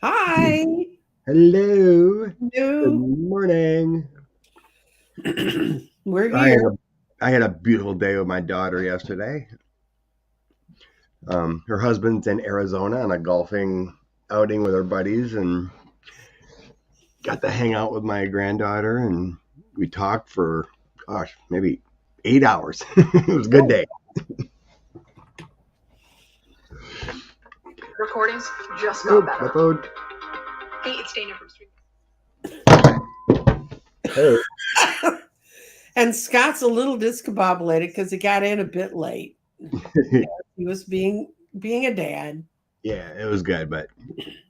Hi. Hello. Good No. morning. We're I had here. a I had a beautiful day with my daughter yesterday. Her husband's in Arizona on a golfing outing with her buddies, and got to hang out with my granddaughter, and we talked for, gosh, maybe 8 hours. It was a good day. Recordings just Oh, got my better. phone. Hey, it's Dana from Street. Hey. And Scott's a little discombobulated because he got in a bit late. He was being a dad. Yeah, it was good, but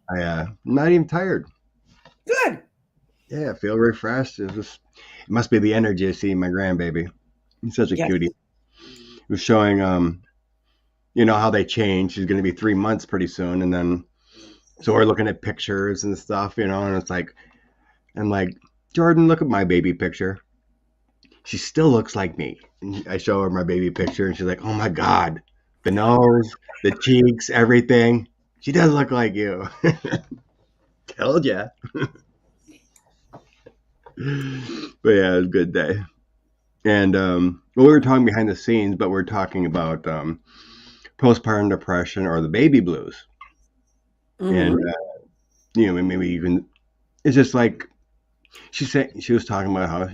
I'm not even tired. Good. Yeah, I feel refreshed. It must be the energy I see in my grandbaby. He's such a Yes. cutie. He was showing how they change. She's going to be 3 months pretty soon, and then so we're looking at pictures and stuff, and it's like I'm like, Jordan, look at my baby picture. She still looks like me. And I show her my baby picture, and she's like, oh my god, the nose, the cheeks, everything. She does look like you. Told ya. But yeah, it was a good day. And well, we were talking behind the scenes, but we're talking about postpartum depression or the baby blues. And Hmm. maybe you can. It's just like she was talking about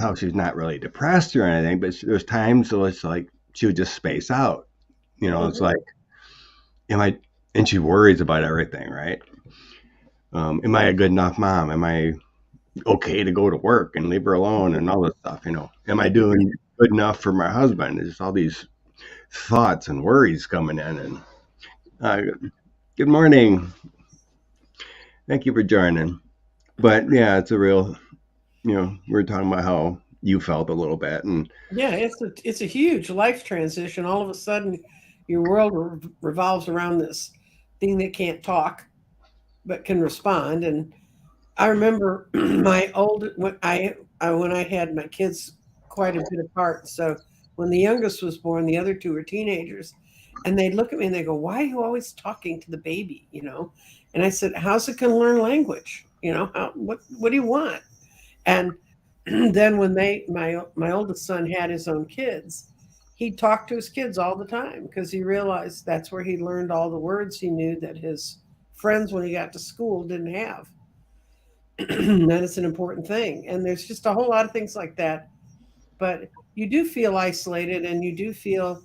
how she's not really depressed or anything, but there's times so it's like she would just space out. It's Hmm. like, am I? And she worries about everything, right? Am I a good enough mom? Am I okay to go to work and leave her alone and all this stuff? Am I doing good enough for my husband? There's all these thoughts and worries coming in. And uh, good morning. Thank you for joining. But yeah, it's a real, we were talking about how you felt a little bit. And Yeah, it's a huge life transition. All of a sudden, your world revolves around this thing that can't talk but can respond. And I remember my old when I had my kids quite a bit apart. So when the youngest was born, the other two were teenagers, and they'd look at me and they go, "Why are you always talking to the baby?" And I said, "How's it going to learn language? What do you want?" And then when my oldest son had his own kids, he talked to his kids all the time because he realized that's where he learned all the words he knew that his friends when he got to school didn't have. That is an important thing. And there's just a whole lot of things like that. But you do feel isolated and you do feel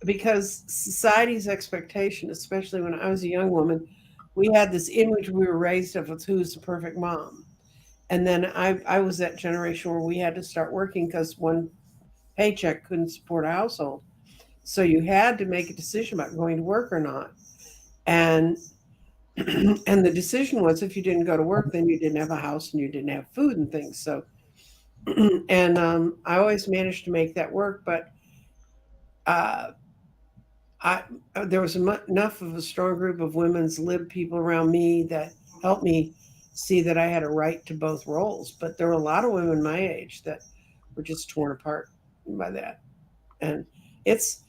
because society's expectation, especially when I was a young woman, we had this image we were raised of who's the perfect mom. And then I was that generation where we had to start working because one paycheck couldn't support a household. So you had to make a decision about going to work or not. And and the decision was if you didn't go to work, then you didn't have a house and you didn't have food and things. So and I always managed to make that work. But uh, I there was enough of a strong group of women's lib people around me that helped me see that I had a right to both roles. But there were a lot of women my age that were just torn apart by that. And it's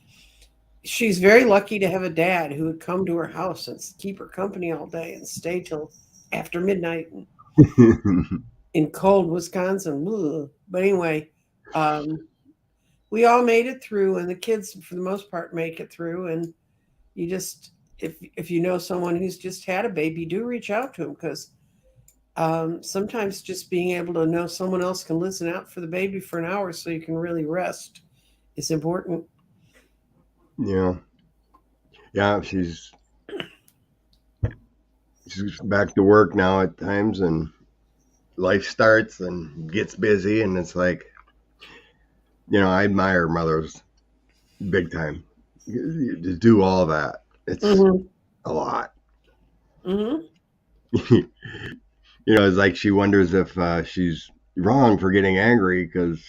she's very lucky to have a dad who would come to her house and keep her company all day and stay till after midnight in cold Wisconsin. Ugh. But anyway, um, we all made it through, and the kids, for the most part, make it through. And you just, if you know someone who's just had a baby, do reach out to them because sometimes just being able to know someone else can listen out for the baby for an hour so you can really rest is important. yeah, yeah, she's back to work now at times, and life starts and gets busy, and it's like, I admire mothers big time. To do all that, it's Hmm. a lot. Hmm. It's like she wonders if she's wrong for getting angry because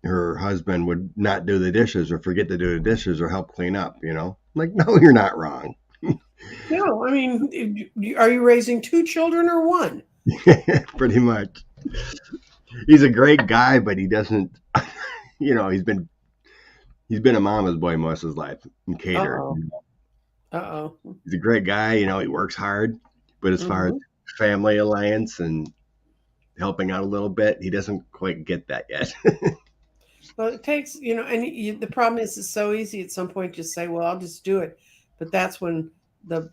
her husband would not do the dishes or forget to do the dishes or help clean up. Like, no, you're not wrong. No, I mean, are you raising two children or one? Pretty much. He's a great guy, but he doesn't. He's been a mama's boy most of his life and Uh catered. oh. Uh oh. He's a great guy. He works hard. But as far as Mhm. family alliance and helping out a little bit, he doesn't quite get that yet. Well, it takes, and the problem is it's so easy at some point just say, well, I'll just do it. But that's when the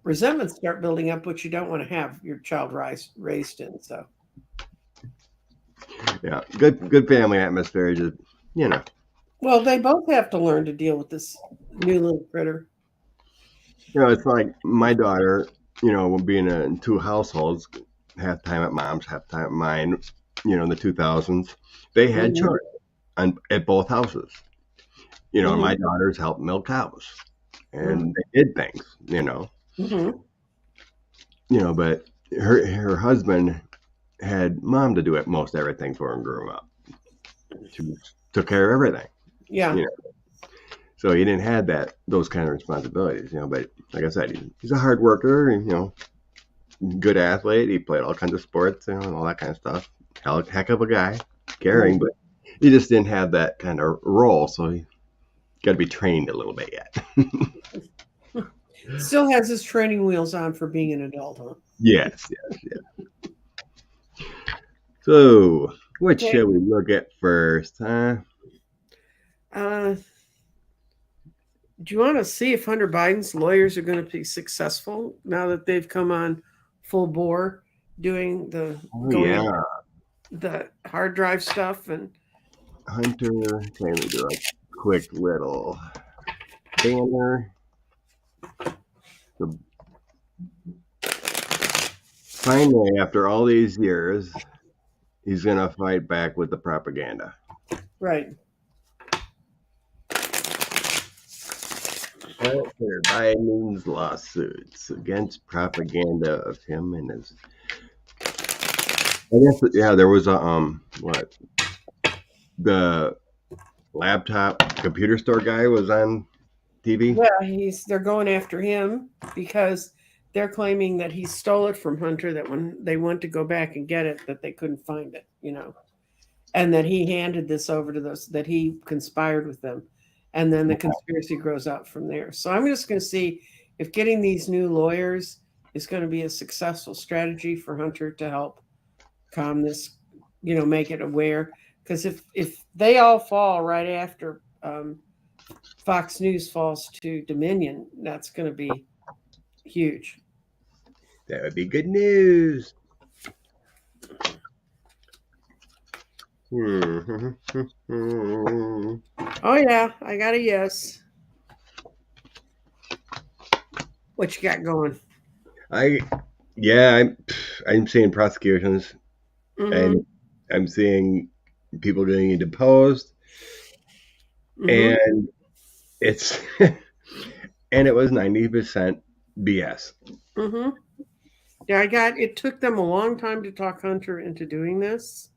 resentments start building up, which you don't want to have your child raised in. So, Yeah, good family atmosphere. Just you know, well, they both have to learn to deal with this new little critter. it's like my daughter. Being in two households, half time at mom's, half time at mine. In the 2000s, they had Hmm. children at both houses. My Hmm. daughters helped milk cows, Hmm. and they did things. Hmm. But her husband had mom to do it most everything for him growing up. She took care of everything. Yeah. You know, so he didn't have those kind of responsibilities. But like I said, he's a hard worker. And, good athlete. He played all kinds of sports, and all that kind of stuff. Heck of a guy, caring, Mhm. but he just didn't have that kind of role. So he got to be trained a little bit yet. Still has his training wheels on for being an adult, huh? Yes, yes, yes. So, what Okay. shall we look at first, huh? Uh, do you want to see if Hunter Biden's lawyers are going to be successful now that they've come on full bore doing Oh going yeah, after the hard drive stuff? And Hunter. Okay, let me do a quick little banner. So finally, after all these years, he's gonna fight back with the propaganda. right. Hunter Biden's lawsuits against propaganda of him and his. I guess yeah, there was a what the laptop computer store guy was on TV. Yeah, they're going after him because they're claiming that he stole it from Hunter, that when they went to go back and get it, that they couldn't find it. And that he handed this over to those, that he conspired with them. And then the conspiracy grows out from there. So I'm just going to see if getting these new lawyers is going to be a successful strategy for Hunter to help calm this, make it aware. Because if they all fall right after Fox News falls to Dominion, that's going to be huge. That would be good news. Oh yeah, I got a yes. What you got going? I yeah, I'm seeing prosecutions, Mm-hmm. and I'm seeing people getting deposed, Mm-hmm. and it's and it was 90% BS. Mm-hmm. Yeah, it took them a long time to talk Hunter into doing this,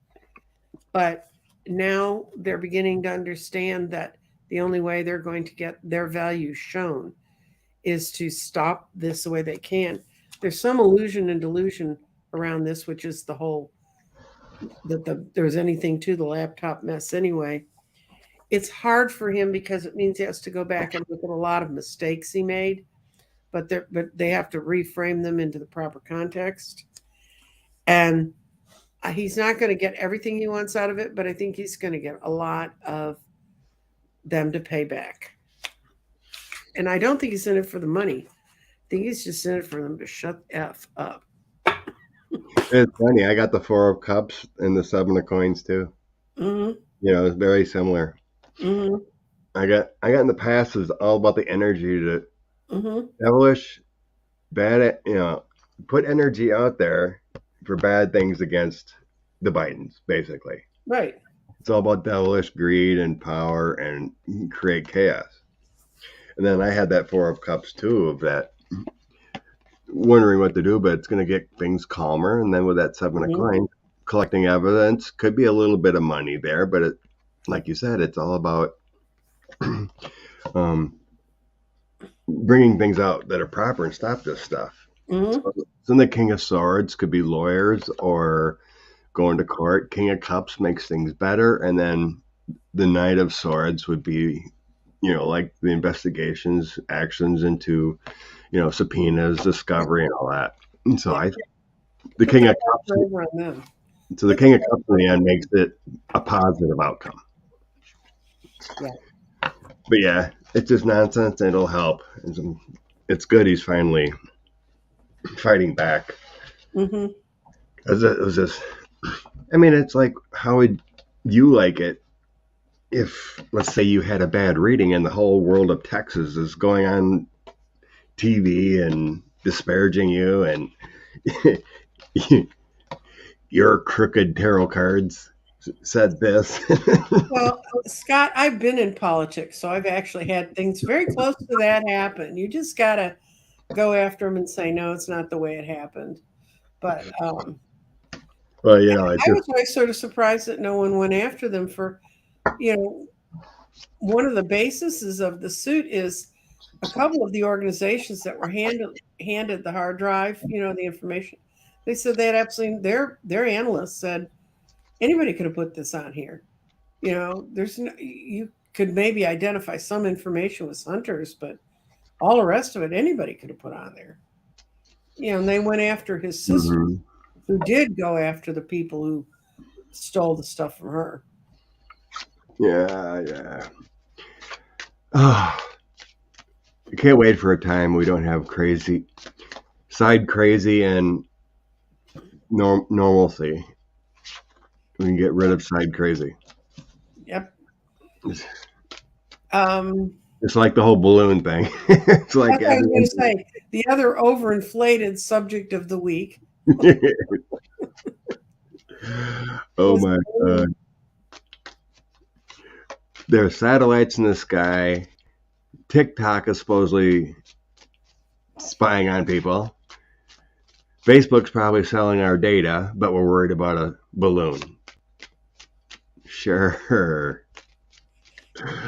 but now they're beginning to understand that the only way they're going to get their value shown is to stop this the way they can. There's some illusion and delusion around this, which is the whole that there's anything to the laptop mess anyway. It's hard for him because it means he has to go back and look at a lot of mistakes he made, but they have to reframe them into the proper context. And he's not going to get everything he wants out of it, but I think he's going to get a lot of them to pay back. And I don't think he's in it for the money. I think he's just in it for them to shut the F up. It's funny. I got the Four of Cups and the Seven of Coins too. Mm-hmm. It's very similar. Mm-hmm. I got in the past is all about the energy to Mm-hmm. devilish, bad. Put energy out there for bad things against the Bidens, basically. Right. It's all about devilish greed and power and create chaos. And then I had that Four of Cups too, of that wondering what to do, but it's going to get things calmer. And then with that Seven of Mm-hmm. Coins, collecting evidence could be a little bit of money there, but like you said, it's all about um, bringing things out that are proper and stop this stuff. Mm-hmm. So then the King of Swords could be lawyers or going to court. King of Cups makes things better, and then the Knight of Swords would be, like the investigations, actions into, subpoenas, discovery, and all that. And so Yeah. the Put King that of Cups, over on them. so the King of Cups in the end makes it a positive outcome. Yeah. But yeah, it's just nonsense and it'll help. It's good he's finally fighting back. Mm-hmm. It was just, I mean, it's like, how would you like it if, let's say, you had a bad reading and the whole world of Texas is going on TV and disparaging you and your crooked tarot cards said this. Well, Scott, I've been in politics, so I've actually had things very close to that happen. You just got to go after them and say, no, it's not the way it happened. But Well, you know, it's I just, was always sort of surprised that no one went after them for, one of the bases of the suit is a couple of the organizations that were handed the hard drive, the information. They said they had absolutely their analysts said anybody could have put this on here. There's no, you could maybe identify some information with hunters, but all the rest of it anybody could have put on there. And they went after his sister, mhm. who did go after the people who stole the stuff from her. Yeah. Oh, I can't wait for a time we don't have crazy and normalcy. We can get rid of side crazy. Yep. It's like the whole balloon thing. It's like I was going to say the other overinflated subject of the week. Oh my God. There are satellites in the sky. TikTok is supposedly spying on people. Facebook's probably selling our data, but we're worried about a balloon. Sure.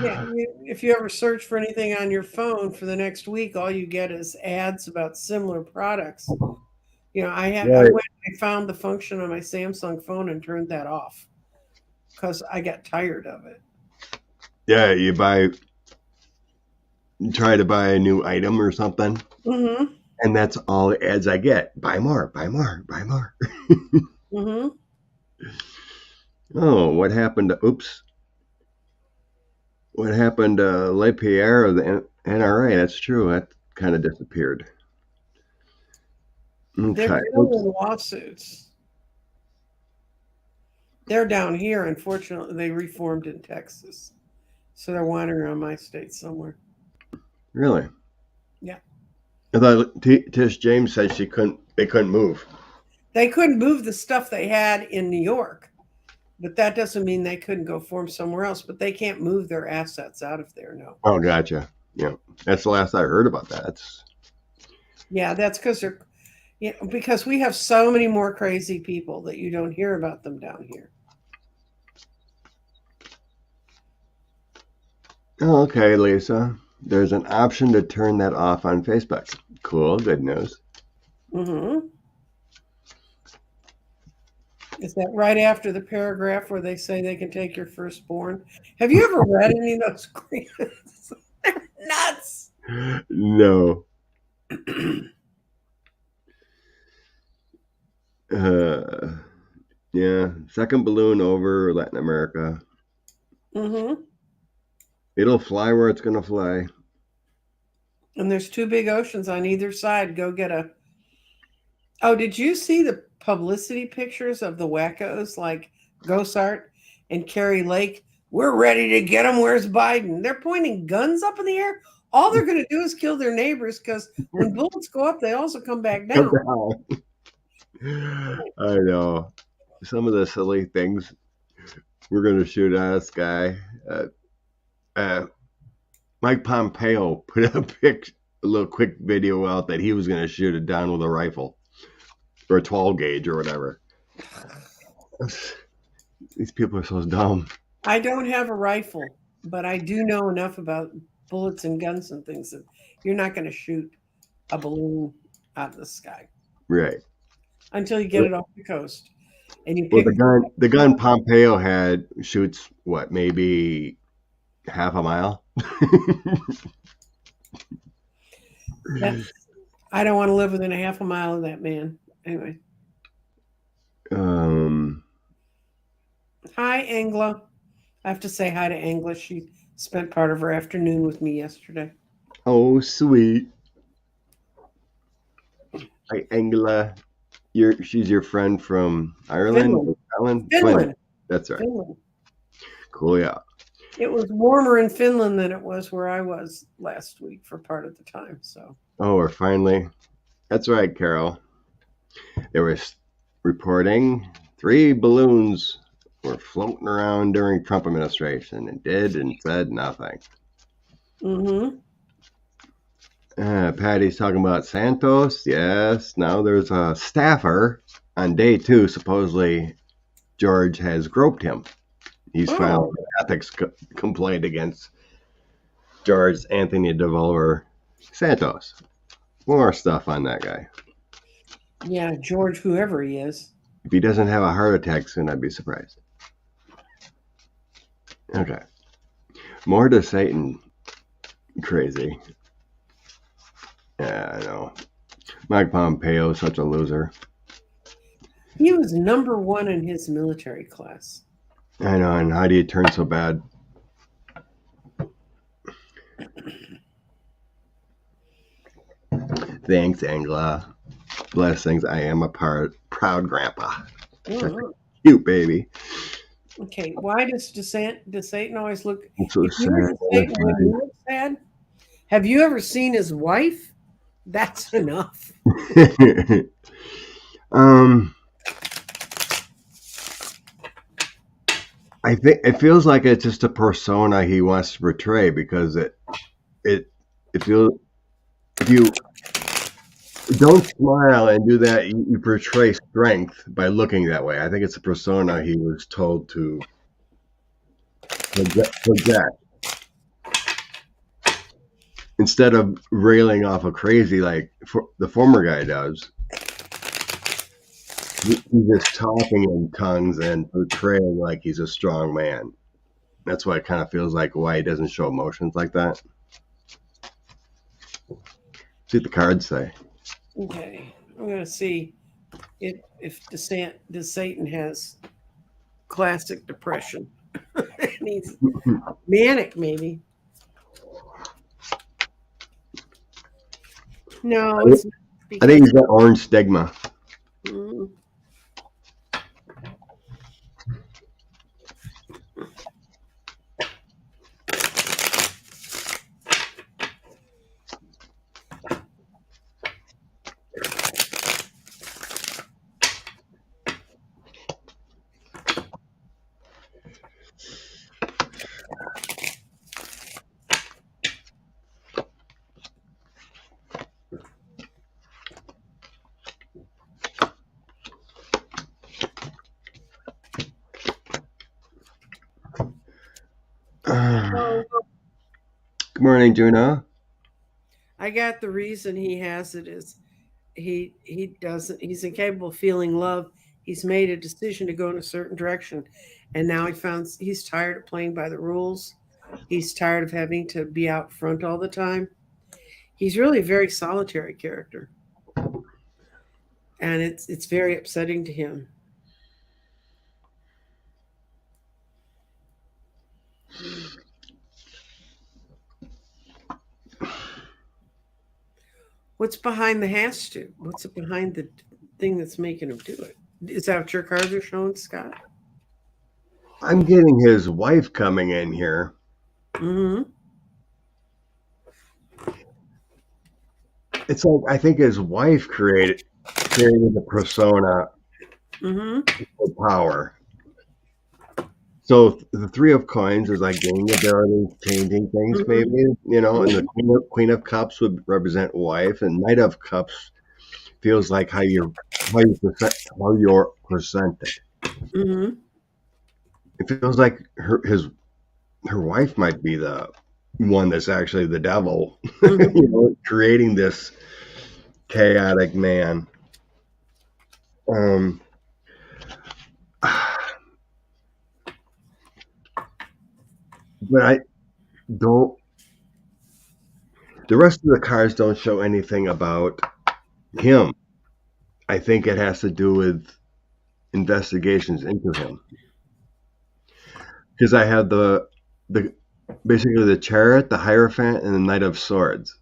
Yeah, if you ever search for anything on your phone for the next week, all you get is ads about similar products. I found the function on my Samsung phone and turned that off because I got tired of it. Yeah, you try to buy a new item or something, Mm-hmm. and that's all the ads I get. Buy more, buy more, buy more. Mm-hmm. Oh, what happened to, oops. What happened to LePierre of the NRA? That's true. That kind of disappeared. They're Okay. still in lawsuits. They're down here. Unfortunately, they reformed in Texas. So they're wandering around my state somewhere. Really? Yeah. I thought Tish James said they couldn't move. They couldn't move the stuff they had in New York, but that doesn't mean they couldn't go form somewhere else, but they can't move their assets out of there, no. Oh, gotcha. Yeah. That's the last I heard about that. That's because we have so many more crazy people that you don't hear about them down here. Oh, okay, Lisa. There's an option to turn that off on Facebook. Cool. Good news. Mm-hmm. Is that right after the paragraph where they say they can take your firstborn? Have you ever read any of those agreements? They're nuts. No. Yeah. Second balloon over Latin America. Mm-hmm. It'll fly where it's going to fly. And there's two big oceans on either side. Go get a... Oh, did you see the publicity pictures of the wackos like Gosart and Kerry Lake? We're ready to get them. Where's Biden? They're pointing guns up in the air. All they're going to do is kill their neighbors because when bullets go up, they also come back down. I know. Some of the silly things we're going to shoot at a sky. Mike Pompeo put a little quick video out that he was going to shoot it down with a rifle or a 12 gauge or whatever. These people are so dumb. I don't have a rifle, but I do know enough about bullets and guns and things that you're not going to shoot a balloon out of the sky. Right. Until you get it off the coast. And you pick the gun Pompeo had shoots what, maybe half a mile? I don't want to live within a half a mile of that man. Anyway, Um, hi, Angela. I have to say hi to Angela. She spent part of her afternoon with me yesterday. oh, sweet. Hi, Angela. She's your friend from Ireland? Finland. Ireland? Finland. Finland. That's right. Finland. Cool, yeah. It was warmer in Finland than it was where I was last week for part of the time. So, Oh, we're finally. That's right, Carol. They were reporting 3 balloons were floating around during Trump administration and did and said nothing. mm-hmm. Patty's talking about Santos. Yes. Now there's a staffer on day 2. Supposedly George has groped him. He's filed an ethics complaint against George Anthony DeVolver Santos. More stuff on that guy. Yeah, George, whoever he is. If he doesn't have a heart attack soon, I'd be surprised. Okay. More to Satan. Crazy. Yeah, I know. Mike Pompeo, such a loser. He was number 1 in his military class. I know, and how do you turn so bad? Thanks, Angela. Blessings. I am a proud grandpa. Mhm. Cute baby. Okay, why does Satan always look? I'm so If you were sad. Satan, would you look sad? Have you ever seen his wife? That's enough. I think it feels like it's just a persona he wants to portray because it feels if you don't smile and do that, you portray strength by looking that way. I think it's a persona he was told to project instead of railing off a crazy like the former guy does. He's just talking in tongues and portraying like he's a strong man. That's why it kind of feels like why he doesn't show emotions like that. See what the cards say. Okay, I'm going to see if Satan has classic depression. And he's manic, maybe. No, it's not. I think he's got orange stigma. Mm. Good morning, Juna. I got the reason he has it is he's incapable of feeling love. He's made a decision to go in a certain direction, and now he's tired of playing by the rules. He's tired of having to be out front all the time. He's really a very solitary character, and it's very upsetting to him. What's behind the has to? What's behind the thing that's making him do it? Is that what your cards are showing, Scott? I'm getting his wife coming in here. Mm-hmm. It's like I think his wife created the persona for power. So the 3 of Coins is like gaining ability, changing things, maybe, and the Queen of Cups would represent wife, and Knight of Cups feels like how you're presented. Mm-hmm. It feels like her wife might be the one that's actually the devil, creating this chaotic man. But I don't. The rest of the cards don't show anything about him. I think it has to do with investigations into him. Because I had the basically the Chariot, the Hierophant, and the Knight of Swords.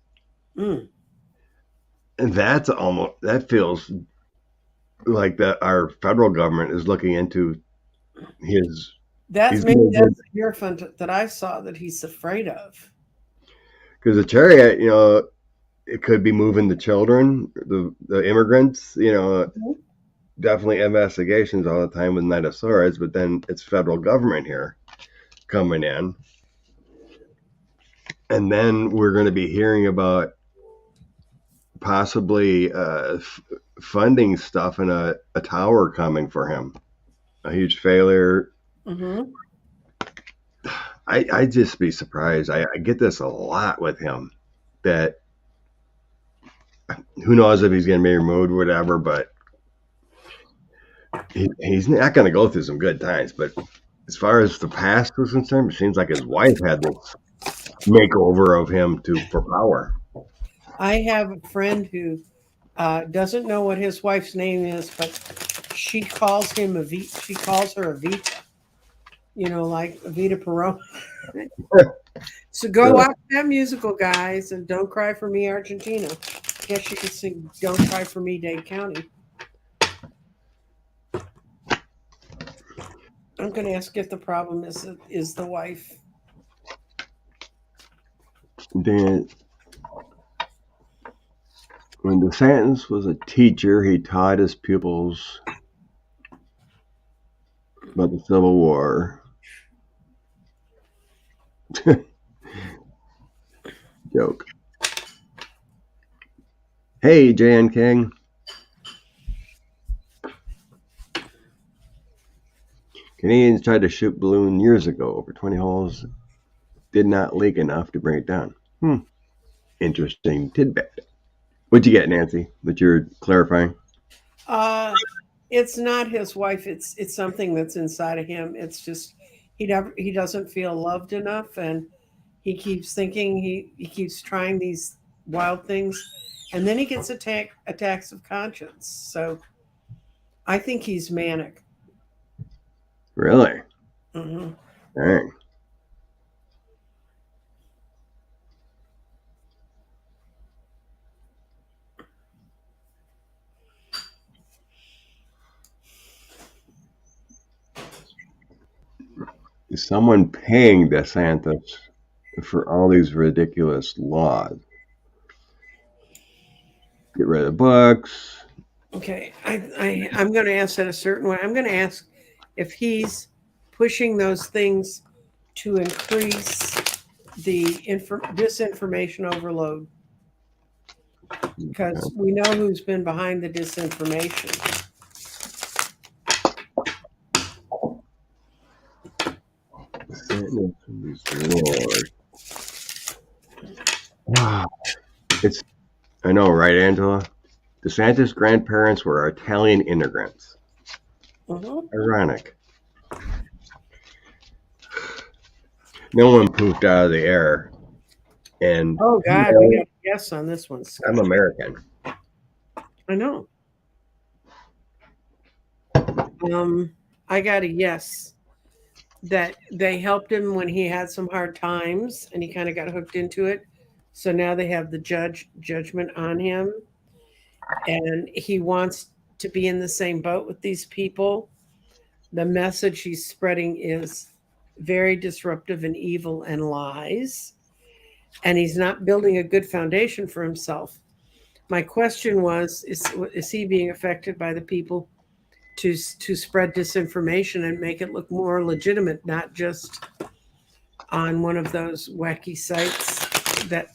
Mm. And that feels like that our federal government is looking into his. That's He's maybe that's the hierophant that I saw that he's afraid of. because the Chariot, it could be moving the children, the immigrants, Mhm. definitely investigations all the time with Knight of Swords, but then it's federal government here coming in. And then we're going to be hearing about possibly funding stuff and a tower coming for him. A huge failure. Mm-hmm. I'd just be surprised. I get this a lot with him that who knows if he's going to be removed or whatever, but he's not going to go through some good times. But as far as the past was concerned, it seems like his wife had this makeover of him for power. I have a friend who doesn't know what his wife's name is, but she calls him Evita. She calls her Evita. Like Evita Peron. So go watch that musical, guys, and don't cry for me, Argentina. Guess you could sing "Don't Cry for Me, Dade County." I'm going to ask if the problem is the wife. Then, when DeSantis was a teacher, he taught his pupils about the Civil War. Joke. Hey, Jan King. Canadians tried to shoot balloon years ago. Over 20 holes did not leak enough to bring it down. Interesting tidbit. What'd you get, Nancy, that you're clarifying? It's not his wife. It's something that's inside of him. It's just he doesn't feel loved enough, and he keeps thinking he keeps trying these wild things, and then he gets attacks of conscience. So I think he's manic. Really? Hmm. Dang. Is someone paying DeSantis for all these ridiculous laws? Get rid of books. Okay, I'm going to ask that a certain way. I'm going to ask if he's pushing those things to increase the disinformation overload, because we know who's been behind the disinformation. Lord. Wow. I know, right, Angela? DeSantis' grandparents were Italian immigrants. Mhm. Ironic. No one poofed out of the air. And Oh God, we got a yes on this one, Scott. I'm American. I know. I got a yes that they helped him when he had some hard times, and he kind of got hooked into it. So now they have the judgment on him, and he wants to be in the same boat with these people. The message he's spreading is very disruptive and evil and lies, and he's not building a good foundation for himself. My question was: is he being affected by the people to spread disinformation and make it look more legitimate, not just on one of those wacky sites that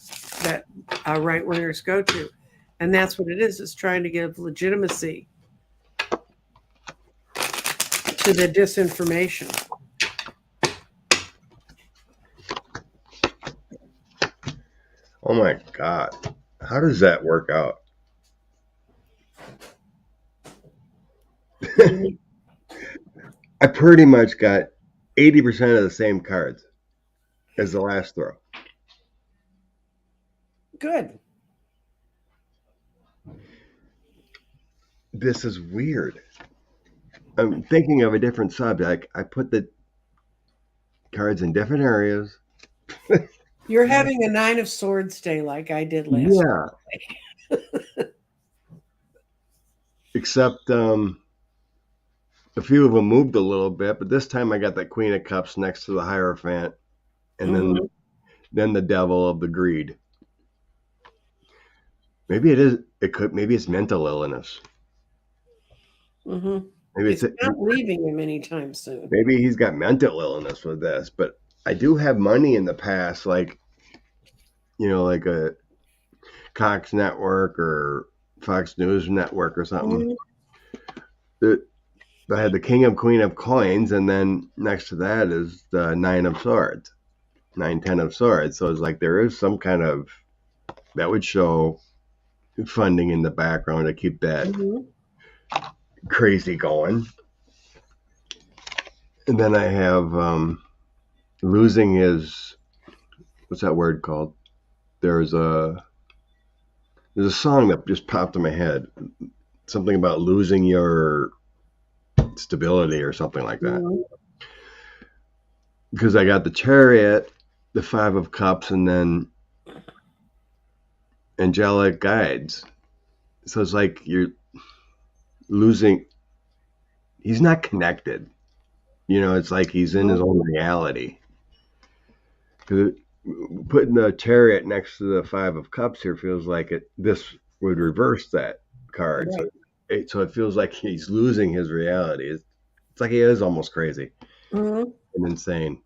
right wingers go to? And that's what it is. It's trying to give legitimacy to the disinformation. Oh my God. How does that work out? I pretty much got 80% of the same cards as the last throw. Good. this is weird. I'm thinking of a different subject. I put the cards in different areas. You're having a 9 of Swords day like I did last Yeah. Except a few of them moved a little bit, but this time I got that Queen of Cups next to the Hierophant, and then the Devil of the Greed. Maybe it is. It could. Maybe it's mental illness. Mm-hmm. Maybe It's not leaving him anytime soon. Maybe he's got mental illness with this. But I do have money in the past, like like a Cox Network or Fox News Network or something. I had the King of Queen of Coins, and then next to that is the 9 of Swords, 9, 10 of Swords. So it's like there is some kind of that would show funding in the background to keep that crazy going. And then I have losing his, what's that word called? There's a song that just popped in my head, something about losing your stability or something like that. Because I got the Chariot, the 5 of Cups, and then angelic guides. So it's like you're losing. He's not connected. It's like he's in his own reality. Because putting the Chariot next to the 5 of Cups here feels like this would reverse that card. Right. So it feels like he's losing his reality. It's like he is almost crazy and insane.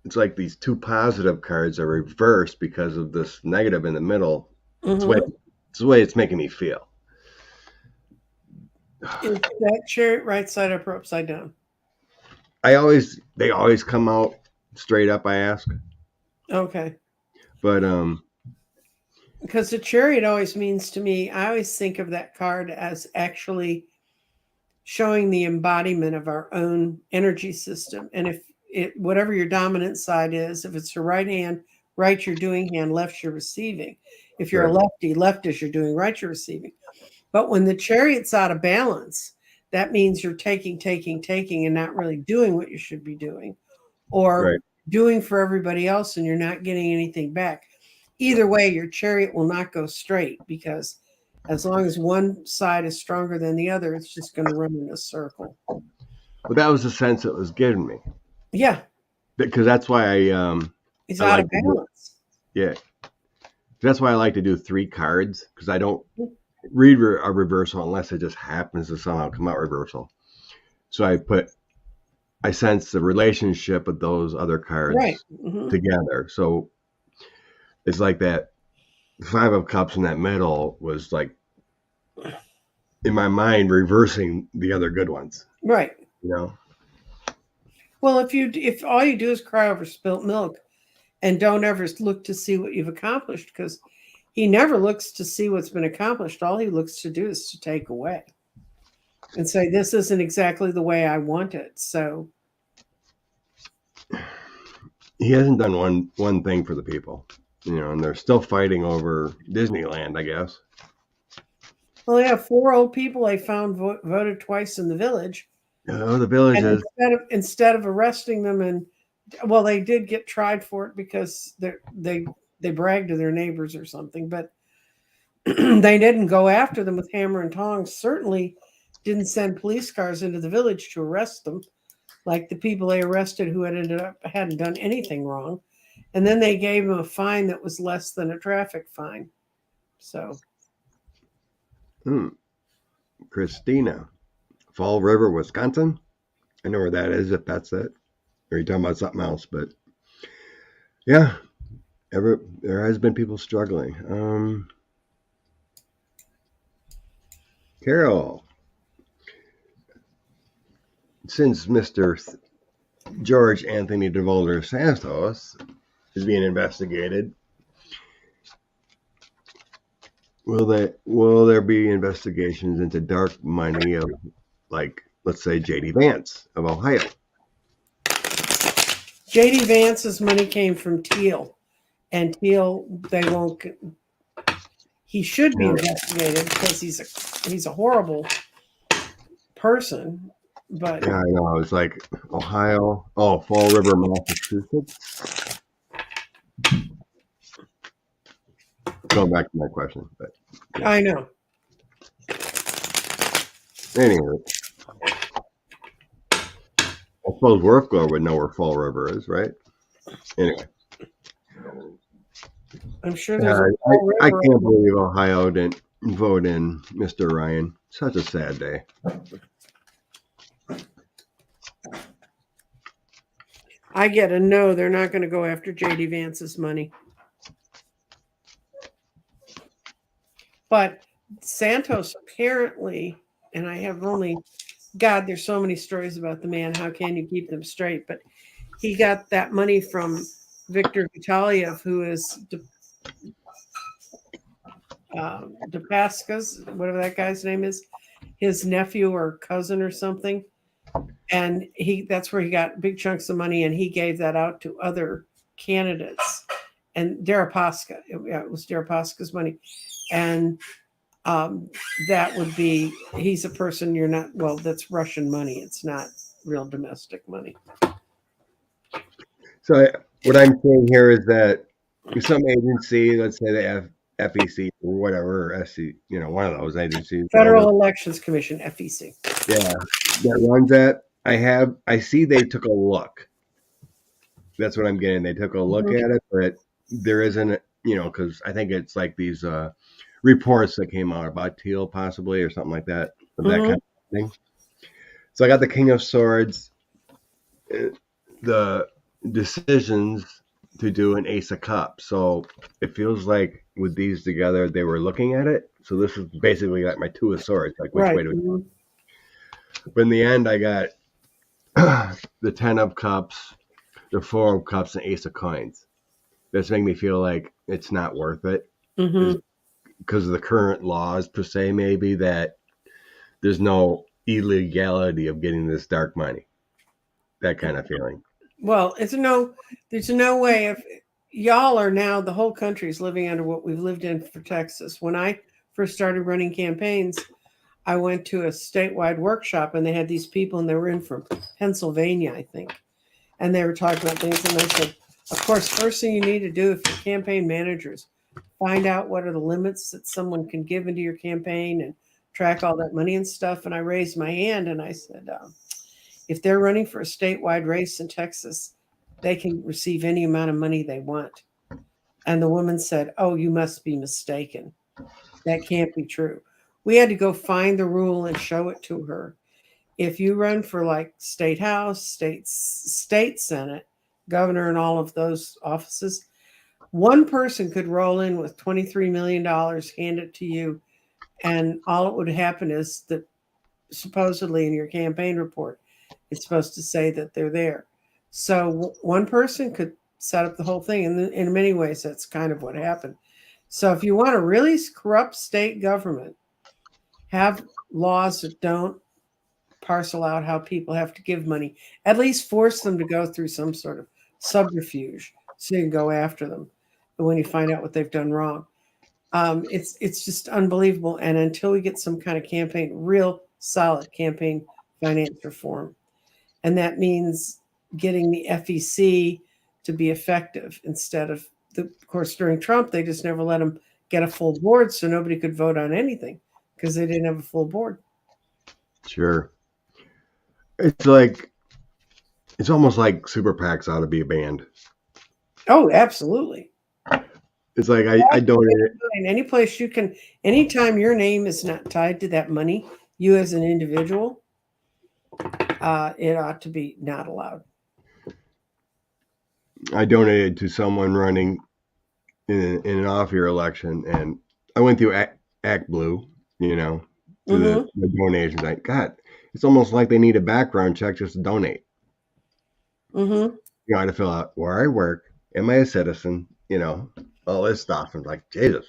It's like these 2 positive cards are reversed because of this negative in the middle. It's the way it's making me feel. Is that Chariot right side up or upside down? They always come out straight up, I ask. Okay. But because the Chariot always means to me, I always think of that card as actually showing the embodiment of our own energy system. And if whatever your dominant side is, if it's your right hand, right you're doing hand, left you're receiving. If you're a lefty, left is you're doing, right you're receiving. But when the Chariot's out of balance, that means you're taking and not really doing what you should be doing, or doing for everybody else and you're not getting anything back. Either way, your Chariot will not go straight, because as long as one side is stronger than the other, it's just going to run in a circle. But that was the sense it was giving me. Yeah. Because that's why it's out of balance. That's why I like to do 3 cards, because I don't read a reversal unless it just happens to somehow come out reversal. So I sense the relationship of those other cards together. So it's like that 5 of Cups in that middle was like, in my mind, reversing the other good ones. Right. Well, if all you do is cry over spilt milk and don't ever look to see what you've accomplished, because he never looks to see what's been accomplished. All he looks to do is to take away and say, this isn't exactly the way I want it. So he hasn't done one thing for the people, and they're still fighting over Disneyland, I guess. Well, they have 4 old people I found voted twice in the village. Oh, the village is. Instead of arresting them, and they did get tried for it because they bragged to their neighbors or something, but they didn't go after them with hammer and tongs. Certainly didn't send police cars into the village to arrest them, like the people they arrested who hadn't done anything wrong. And then they gave them a fine that was less than a traffic fine. So. Christina, Fall River, Wisconsin. I know where that is, if that's it. Or you're talking about something else, but yeah, there has been people struggling. Carol, since Mr. George Anthony DeVolder Santos is being investigated, will there be investigations into dark money of, like, let's say, J.D. Vance of Ohio? J.D. Vance's money came from Teal, and Teal, He should be Yeah. investigated because he's a horrible person. But Yeah, I know. It's like Ohio. Oh, Fall River, Massachusetts. Going back to my question, but I know. anyway, I suppose Worthglow would know where Fall River is, right? Anyway, I'm sure yeah, there's a Fall I River. can't believe Ohio didn't vote in Mr. Ryan. Such a sad day. I get a no. They're not going to go after JD Vance's money. But Santos apparently, and I have only, God, there's so many stories about the man. How can you keep them straight? But he got that money from Victor Vitaliev, who is DePasca's, whatever that guy's name is, his nephew or cousin or something. And that's where he got big chunks of money, and he gave that out to other candidates. And Deripaska, it was Deripaska's money. And that would be, he's a person you're not, well, that's Russian money. It's not real domestic money. So what I'm saying here is that some agency, let's say the FEC or whatever, or SC, one of those agencies, Federal Elections Commission, FEC. yeah, that runs that. I see they took a look. That's what I'm getting. They took a look at it, but there isn't, because I think it's like these reports that came out about Teal possibly or something like that, that kind of thing. So I got the King of Swords, the decisions to do an Ace of Cups. So it feels like with these together, they were looking at it. So this is basically like my Two of Swords, like which way do we? But in the end, I got the 10 of Cups, the 4 of Cups, and Ace of Coins. That's making me feel like it's not worth it because of the current laws per se, maybe that there's no illegality of getting this dark money. That kind of feeling. Well, there's no way. If y'all are now, the whole country is living under what we've lived in for Texas. When I first started running campaigns, I went to a statewide workshop, and they had these people, and they were in from Pennsylvania, I think. And they were talking about things, and I said, of course, first thing you need to do if you're campaign managers, find out what are the limits that someone can give into your campaign and track all that money and stuff. And I raised my hand and I said, if they're running for a statewide race in Texas, they can receive any amount of money they want. And the woman said, oh, you must be mistaken. That can't be true. We had to go find the rule and show it to her. If you run for like state house, state senate, governor, and all of those offices, one person could roll in with $23 million, hand it to you, and all it would happen is that supposedly in your campaign report, it's supposed to say that they're there. So one person could set up the whole thing. And in many ways, that's kind of what happened. So if you want to really corrupt state government, have laws that don't parcel out how people have to give money, at least force them to go through some sort of subterfuge so you can go after them when you find out what they've done wrong. It's just unbelievable. And until we get some kind of real solid campaign finance reform, and that means getting the FEC to be effective instead of of course, during Trump, they just never let them get a full board, so nobody could vote on anything because they didn't have a full board. Sure. It's almost like super PACs ought to be banned. Oh, absolutely. It's like I donated any place you can, anytime your name is not tied to that money, you as an individual, it ought to be not allowed. I donated to someone running in an off-year election, and I went through Act Blue, to the donations. Like, God, it's almost like they need a background check just to donate. I had to fill out where I work, am I a citizen, all this stuff. And like, Jesus.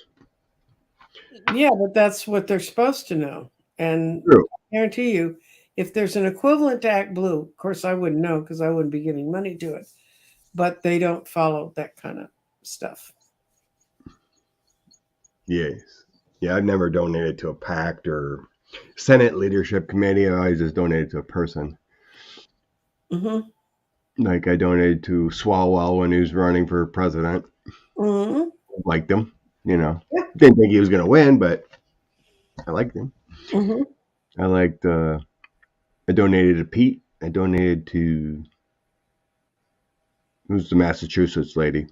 Yeah, but that's what they're supposed to know. And True. I guarantee you, if there's an equivalent to Act Blue, of course I wouldn't know because I wouldn't be giving money to it, but they don't follow that kind of stuff. Yes. Yeah, I've never donated to a PAC or Senate Leadership Committee. I always just donated to a person. Mm-hmm. Like I donated to Swalwell when he was running for president. Mm-hmm. Liked him, you know. Yeah. Didn't think he was going to win, but I liked him. Mm-hmm. I liked. I donated to Pete. I donated to who's the Massachusetts lady,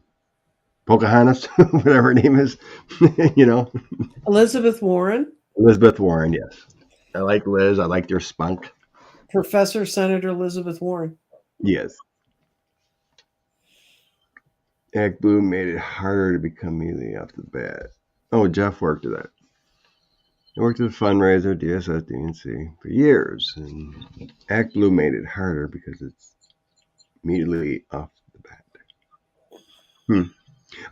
Pocahontas, whatever her name is. You know, Elizabeth Warren, Elizabeth Warren. Yes, I like Liz. I liked her spunk. Professor Senator Elizabeth Warren. Yes. Act Blue made it harder to become melee off the bat. Oh, Jeff worked at that. I worked at a fundraiser, DSS, DNC, for years, and Act Blue made it harder because it's immediately off the bat.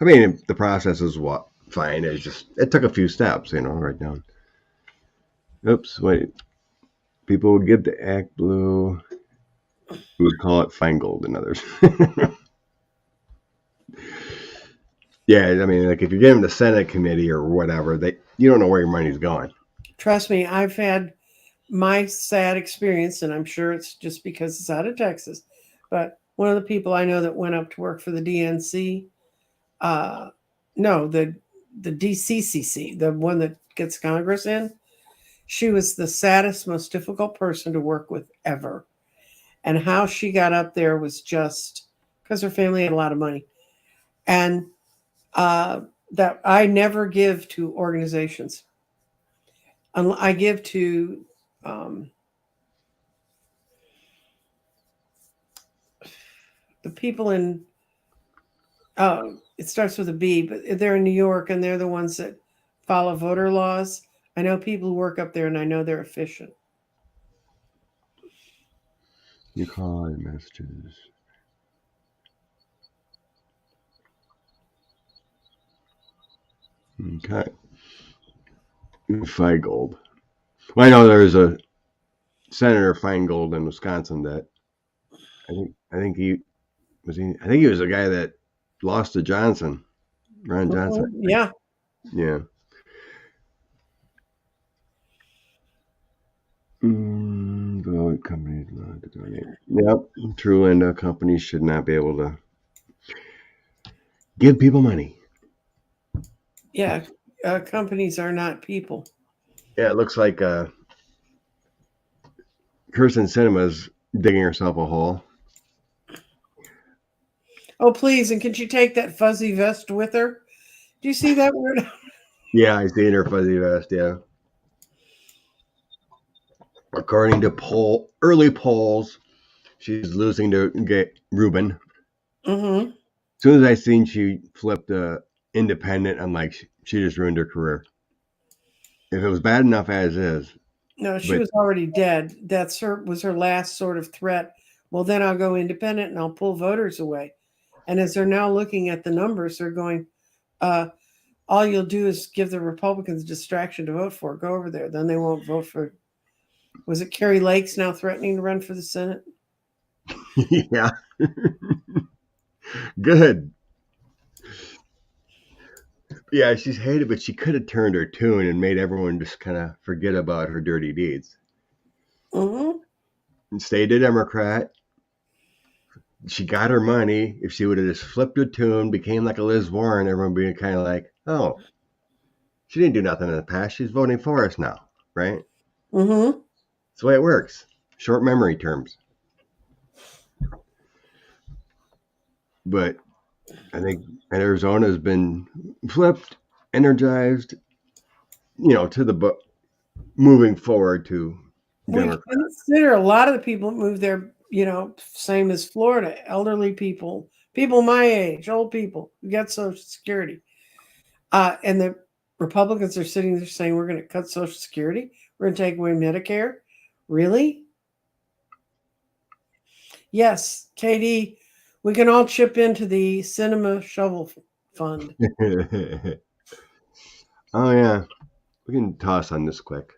I mean, the process is fine. It took a few steps, right down. Oops, wait. People would give the Act Blue, we would call it Feingold and others. Yeah, I mean, like if you're giving the Senate committee or whatever, you don't know where your money's going. Trust me, I've had my sad experience, and I'm sure it's just because it's out of Texas. But one of the people I know that went up to work for the DNC, no, the DCCC, the one that gets Congress in, she was the saddest, most difficult person to work with ever. And how she got up there was just because her family had a lot of money. And that I never give to organizations. I give to the people in, it starts with a B, but they're in New York and they're the ones that follow voter laws. I know people who work up there and I know they're efficient. You call it messages. Okay. Feingold. Well, I know there's a Senator Feingold in Wisconsin that I think he was a guy that lost to Johnson, Ron Johnson. Yeah. Yeah. Vote companies allowed to donate. Yep. True, Linda. Companies should not be able to give people money. Yeah. Companies are not people. Yeah, it looks like Kyrsten Sinema's digging herself a hole. Oh, please. And can she take that fuzzy vest with her? Do you see that word? Yeah, I seen her fuzzy vest, yeah. According to early polls, she's losing to Rubin. Mm-hmm. As soon as I seen she flipped independent, I'm like, she just ruined her career. If it was bad enough as is. No, she was already dead. Was her last sort of threat. Well, then I'll go independent and I'll pull voters away. And as they're now looking at the numbers, they're going, all you'll do is give the Republicans a distraction to vote for. Go over there. Then they won't vote for. Was it Carrie Lake's now threatening to run for the Senate? Yeah. Good. Yeah, she's hated, but she could have turned her tune and made everyone just kind of forget about her dirty deeds. Mm-hmm. And stayed a Democrat. She got her money. If she would have just flipped her tune, became like a Liz Warren, everyone would be kind of like, oh, she didn't do nothing in the past. She's voting for us now, right? Mm-hmm. That's the way it works. Short memory terms. But I think Arizona has been flipped, energized, to the moving forward to Democrats. We consider a lot of the people that move there, same as Florida, elderly people my age, old people who get Social Security. And the Republicans are sitting there saying, we're going to cut Social Security. We're going to take away Medicare. Really? Yes, Katie, we can all chip into the Cinema Shovel Fund. Oh, yeah. We can toss on this quick.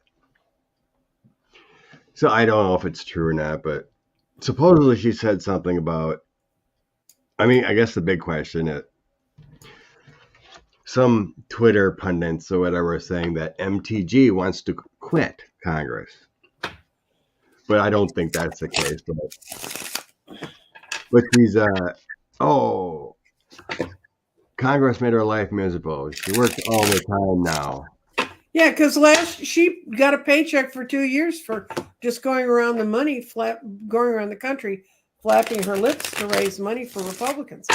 So I don't know if it's true or not, but supposedly she said something about, I guess the big question is, some Twitter pundits or whatever are saying that MTG wants to quit Congress, but I don't think that's the case. But she's oh, Congress made her life miserable. She works all the time now. Yeah, because she got a paycheck for 2 years for just going around going around the country, flapping her lips to raise money for Republicans.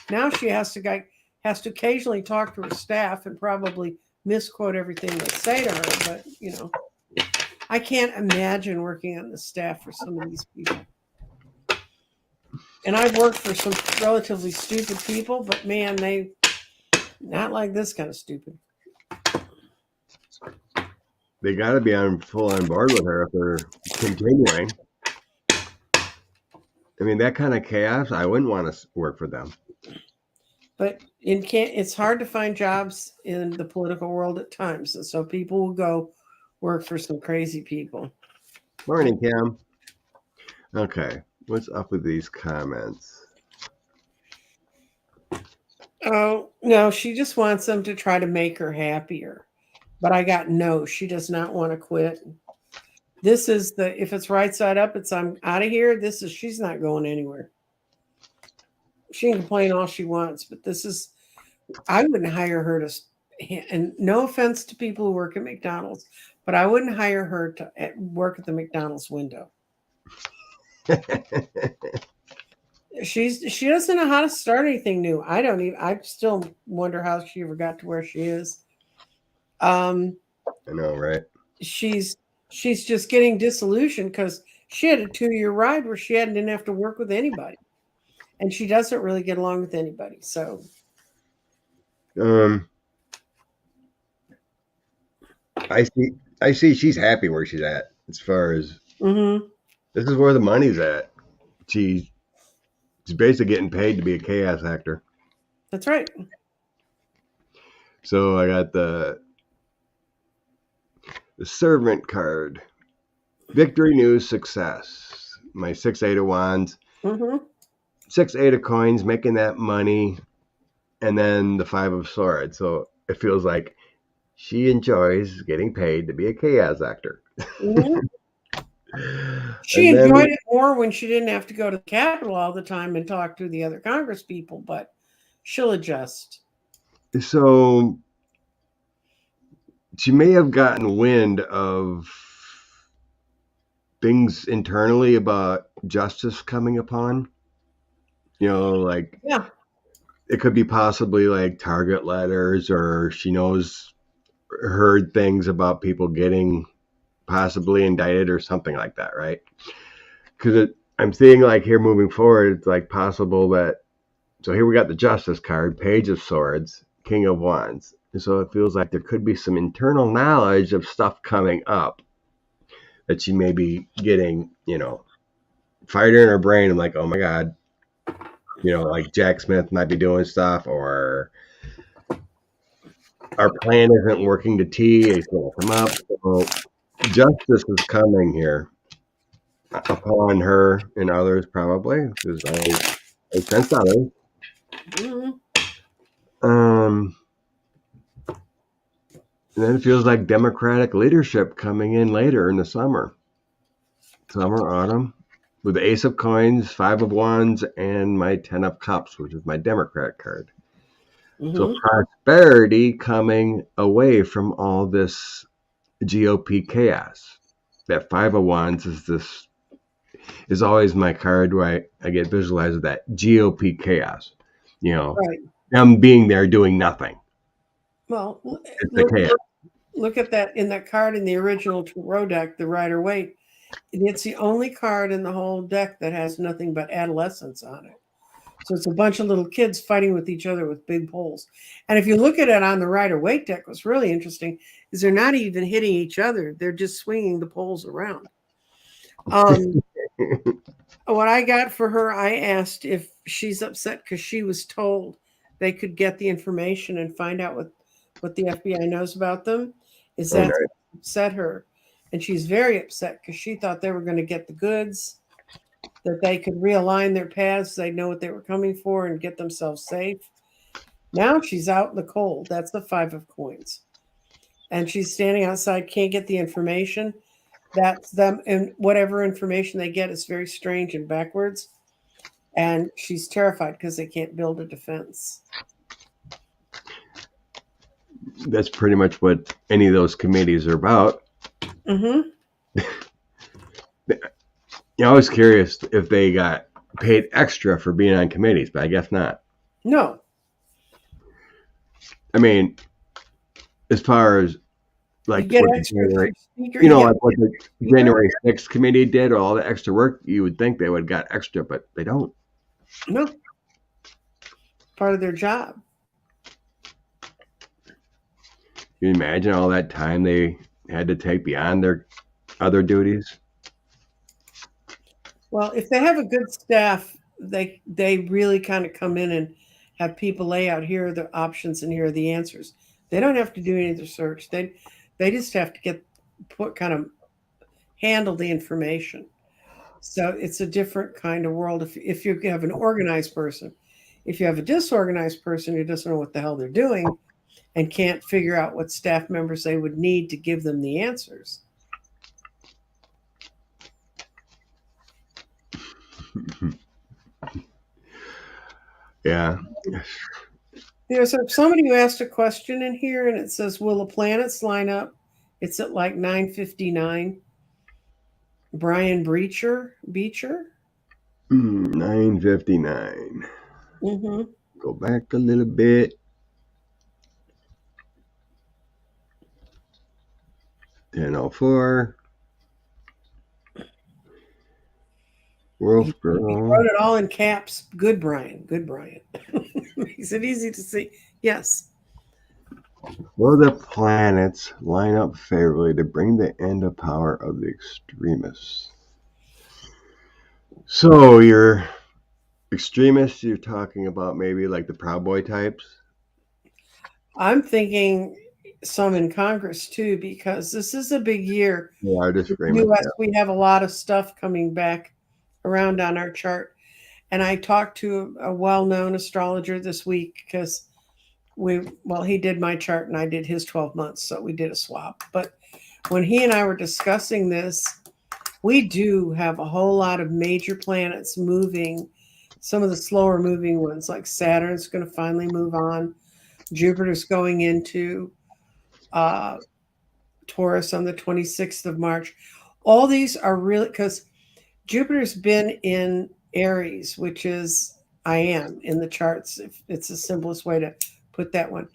Now she has to occasionally talk to her staff and probably misquote everything they say to her. But I can't imagine working on the staff for some of these people. And I've worked for some relatively stupid people, but man, they not like this kind of stupid. They got to be full on board with her if they're continuing. I mean, that kind of chaos, I wouldn't want to work for them. But it's hard to find jobs in the political world at times. And so people will go work for some crazy people. Morning, Cam. Okay, what's up with these comments? Oh, no, she just wants them to try to make her happier. But I got no, she does not want to quit. This is if it's right side up, I'm out of here. She's not going anywhere. She can complain all she wants, but I wouldn't hire her to, and no offense to people who work at McDonald's, but I wouldn't hire her to work at the McDonald's window. She doesn't know how to start anything new. I still wonder how she ever got to where she is. I know, right? She's just getting disillusioned because she had a 2-year ride where she didn't have to work with anybody, and she doesn't really get along with anybody. So, I see. She's happy where she's at. As far as this is where the money's at. She's basically getting paid to be a chaos actor. That's right. So I got the servant card. Victory, news, success. My 6-8 of wands. 6-8 of coins, making that money. And then the 5 of swords. So it feels like she enjoys getting paid to be a chaos actor. She enjoyed it more when she didn't have to go to the Capitol all the time and talk to the other Congress people, but she'll adjust. So she may have gotten wind of things internally about justice coming upon. Yeah. It could be possibly like target letters, or she heard things about people getting possibly indicted or something like that, right? Because I'm seeing like here moving forward, it's like possible that, so here we got the Justice card, Page of Swords, King of Wands. And so it feels like there could be some internal knowledge of stuff coming up that she may be getting, fired in her brain. And like, oh my God, like Jack Smith might be doing stuff, or our plan isn't working to T, it's going to come up. So justice is coming here upon her and others, probably, because I sense others. And then it feels like Democratic leadership coming in later in the summer, autumn, with the Ace of Coins, 5 of Wands, and my 10 of Cups, which is my Democrat card. So prosperity coming away from all this GOP chaos. That 5 of Wands is always my card where I get visualized with that GOP chaos. Right. Them being there doing nothing. Well, look at that in that card in the original Tarot deck, the Rider-Waite. It's the only card in the whole deck that has nothing but adolescence on it. So it's a bunch of little kids fighting with each other with big poles. And if you look at it on the Rider-Waite deck, what's really interesting is they're not even hitting each other. They're just swinging the poles around. What I got for her, I asked if she's upset because she was told they could get the information and find out what the FBI knows about them. Is that upset her? And she's very upset because she thought they were going to get the goods, that they could realign their paths, they'd know what they were coming for and get themselves safe. Now she's out in the cold. That's the 5 of coins. And she's standing outside, can't get the information. That's them. And whatever information they get is very strange and backwards. And she's terrified because they can't build a defense. That's pretty much what any of those committees are about. Mm-hmm. I was curious if they got paid extra for being on committees, but I guess not. No. I mean, as far as You like get what the extra if January, you're speaker. you know, You like get what the January 6th committee did, all the extra work, you would think they would got extra, but they don't. no. Part of their job. Can you imagine all that time they had to take beyond their other duties? Well, if they have a good staff, they really kind of come in and have people lay out, here are the options and here are the answers. They don't have to do any of the research. They just have to kind of handle the information. So it's a different kind of world if you have an organized person. If you have a disorganized person who doesn't know what the hell they're doing and can't figure out what staff members they would need to give them the answers. Yeah. There's somebody who asked a question in here, and it says, "Will the planets line up?" It's at like 9:59. Brian Beecher. 9:59. Mm-hmm. Go back a little bit. 10:04. Wolf He Girl. wrote it all in caps. Good, Brian. Good, Brian. Makes it easy to see. Yes. Will the planets line up favorably to bring the end of power of the extremists? So your extremists, you're talking about maybe like the Proud Boy types? I'm thinking some in Congress too, because this is a big year. They are In the extremists. US, we have a lot of stuff coming back around on our chart. And I talked to a well-known astrologer this week because he did my chart and I did his 12 months. So we did a swap. But when he and I were discussing this, we do have a whole lot of major planets moving. Some of the slower moving ones, like Saturn's going to finally move on. Jupiter's going into Taurus on the 26th of March. All these are really, because Jupiter's been in Aries, which is I am in the charts. If it's the simplest way to put that one.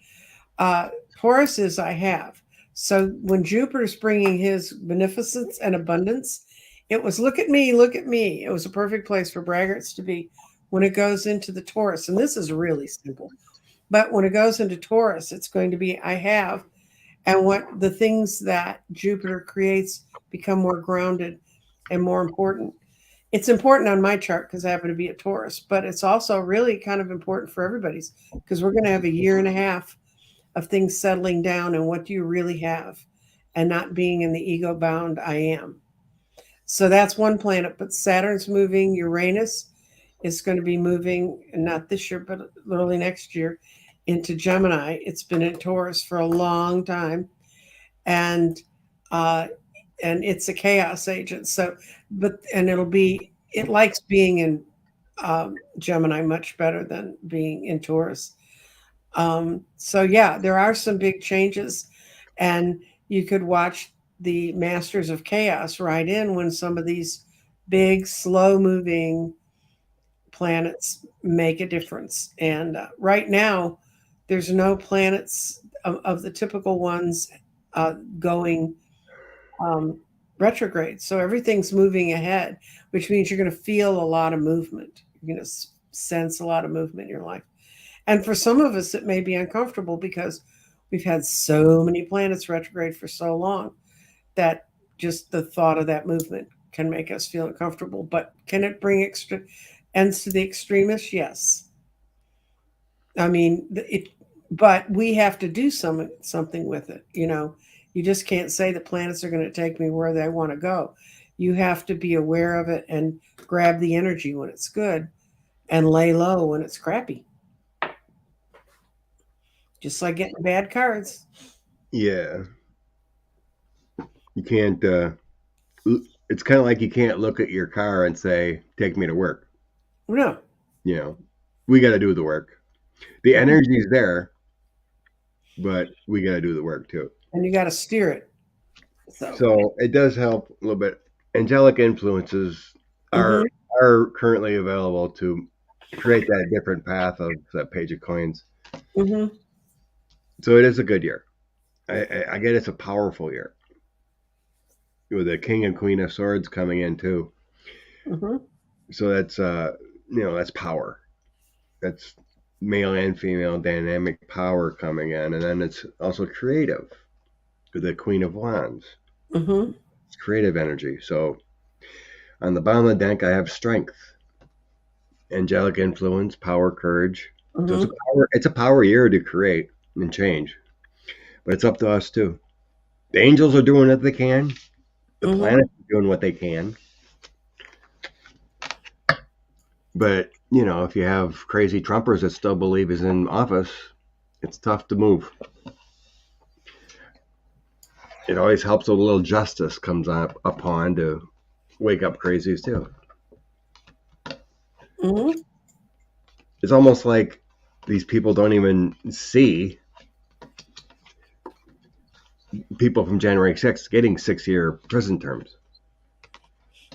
Taurus is I have. So when Jupiter's bringing his beneficence and abundance, it was look at me, look at me. It was a perfect place for braggarts to be when it goes into the Taurus. And this is really simple. But when it goes into Taurus, it's going to be I have. And what the things that Jupiter creates become more grounded and more important. It's important on my chart because I happen to be a Taurus, but it's also really kind of important for everybody's because we're going to have a year and a half of things settling down and what do you really have and not being in the ego bound I am. So that's one planet, but Saturn's moving. Uranus is going to be moving, not this year, but early next year, into Gemini. It's been in Taurus for a long time, and it's a chaos agent. So, and it likes being in Gemini much better than being in Taurus. So yeah, there are some big changes, and you could watch the Masters of Chaos ride in when some of these big, slow-moving planets make a difference. And right now, there's no planets of the typical ones going retrograde. So everything's moving ahead, which means you're going to feel a lot of movement. You're going to sense a lot of movement in your life. And for some of us, it may be uncomfortable because we've had so many planets retrograde for so long that just the thought of that movement can make us feel uncomfortable. But can it bring ends to the extremists? Yes. I mean, but we have to do something with it. You just can't say the planets are going to take me where they want to go. You have to be aware of it and grab the energy when it's good and lay low when it's crappy. just like getting bad cards. Yeah. You can't, it's kind of like you can't look at your car and say, take me to work. No. You know, we got to do the work. The energy's there, but we got to do the work too. And you got to steer it. So it does help a little bit. Angelic influences are currently available to create that different path of that page of coins. Mm-hmm. So it is a good year. I get it's a powerful year with the King and Queen of Swords coming in too. Mm-hmm. So that's that's power. That's male and female dynamic power coming in, and then it's also creative with the Queen of Wands. Mm-hmm. It's creative energy. So on the bottom of the deck, I have strength, angelic influence, power, courage. Mm-hmm. So it's a power year to create and change, but it's up to us too. The angels are doing what they can. The planets are doing what they can. But, if you have crazy Trumpers that still believe he's in office, it's tough to move. It always helps a little justice comes up upon to wake up crazies too. Mm-hmm. It's almost like these people don't even see people from January 6th getting 6-year prison terms.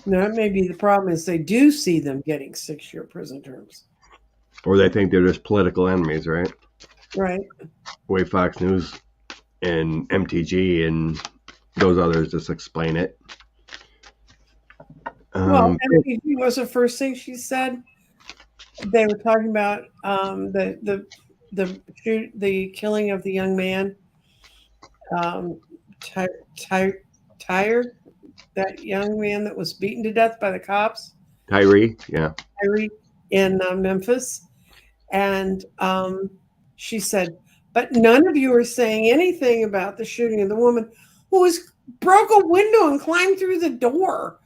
No, that may be the problem is they do see them getting 6-year prison terms. Or they think they're just political enemies, right? Right. The way Fox News and MTG and those others just explain it. Well, MTG was the first thing she said. They were talking about the killing of the young man, Tyre, that young man that was beaten to death by the cops. Tyree in Memphis. And she said, but none of you are saying anything about the shooting of the woman who broke a window and climbed through the door.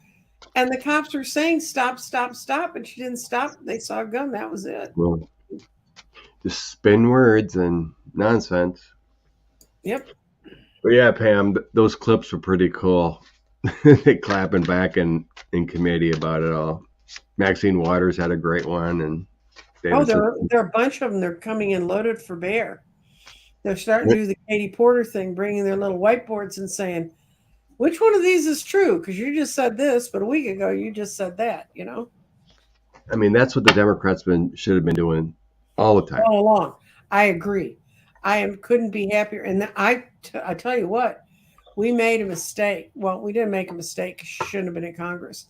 And the cops were saying, stop, stop, stop. And she didn't stop. They saw a gun. That was it. Well, just spin words and nonsense. Yep. But yeah, Pam, those clips were pretty cool. They clapping back in committee about it all. Maxine Waters had a great one, and there are a bunch of them. They're coming in loaded for bear. They're starting to do the Katie Porter thing, bringing their little whiteboards and saying, which one of these is true? Because you just said this, but a week ago you just said that. I mean, that's what the Democrats should have been doing all the time. All along. I agree. Couldn't be happier. And I tell you what, we made a mistake. Well, we didn't make a mistake. She shouldn't have been in Congress.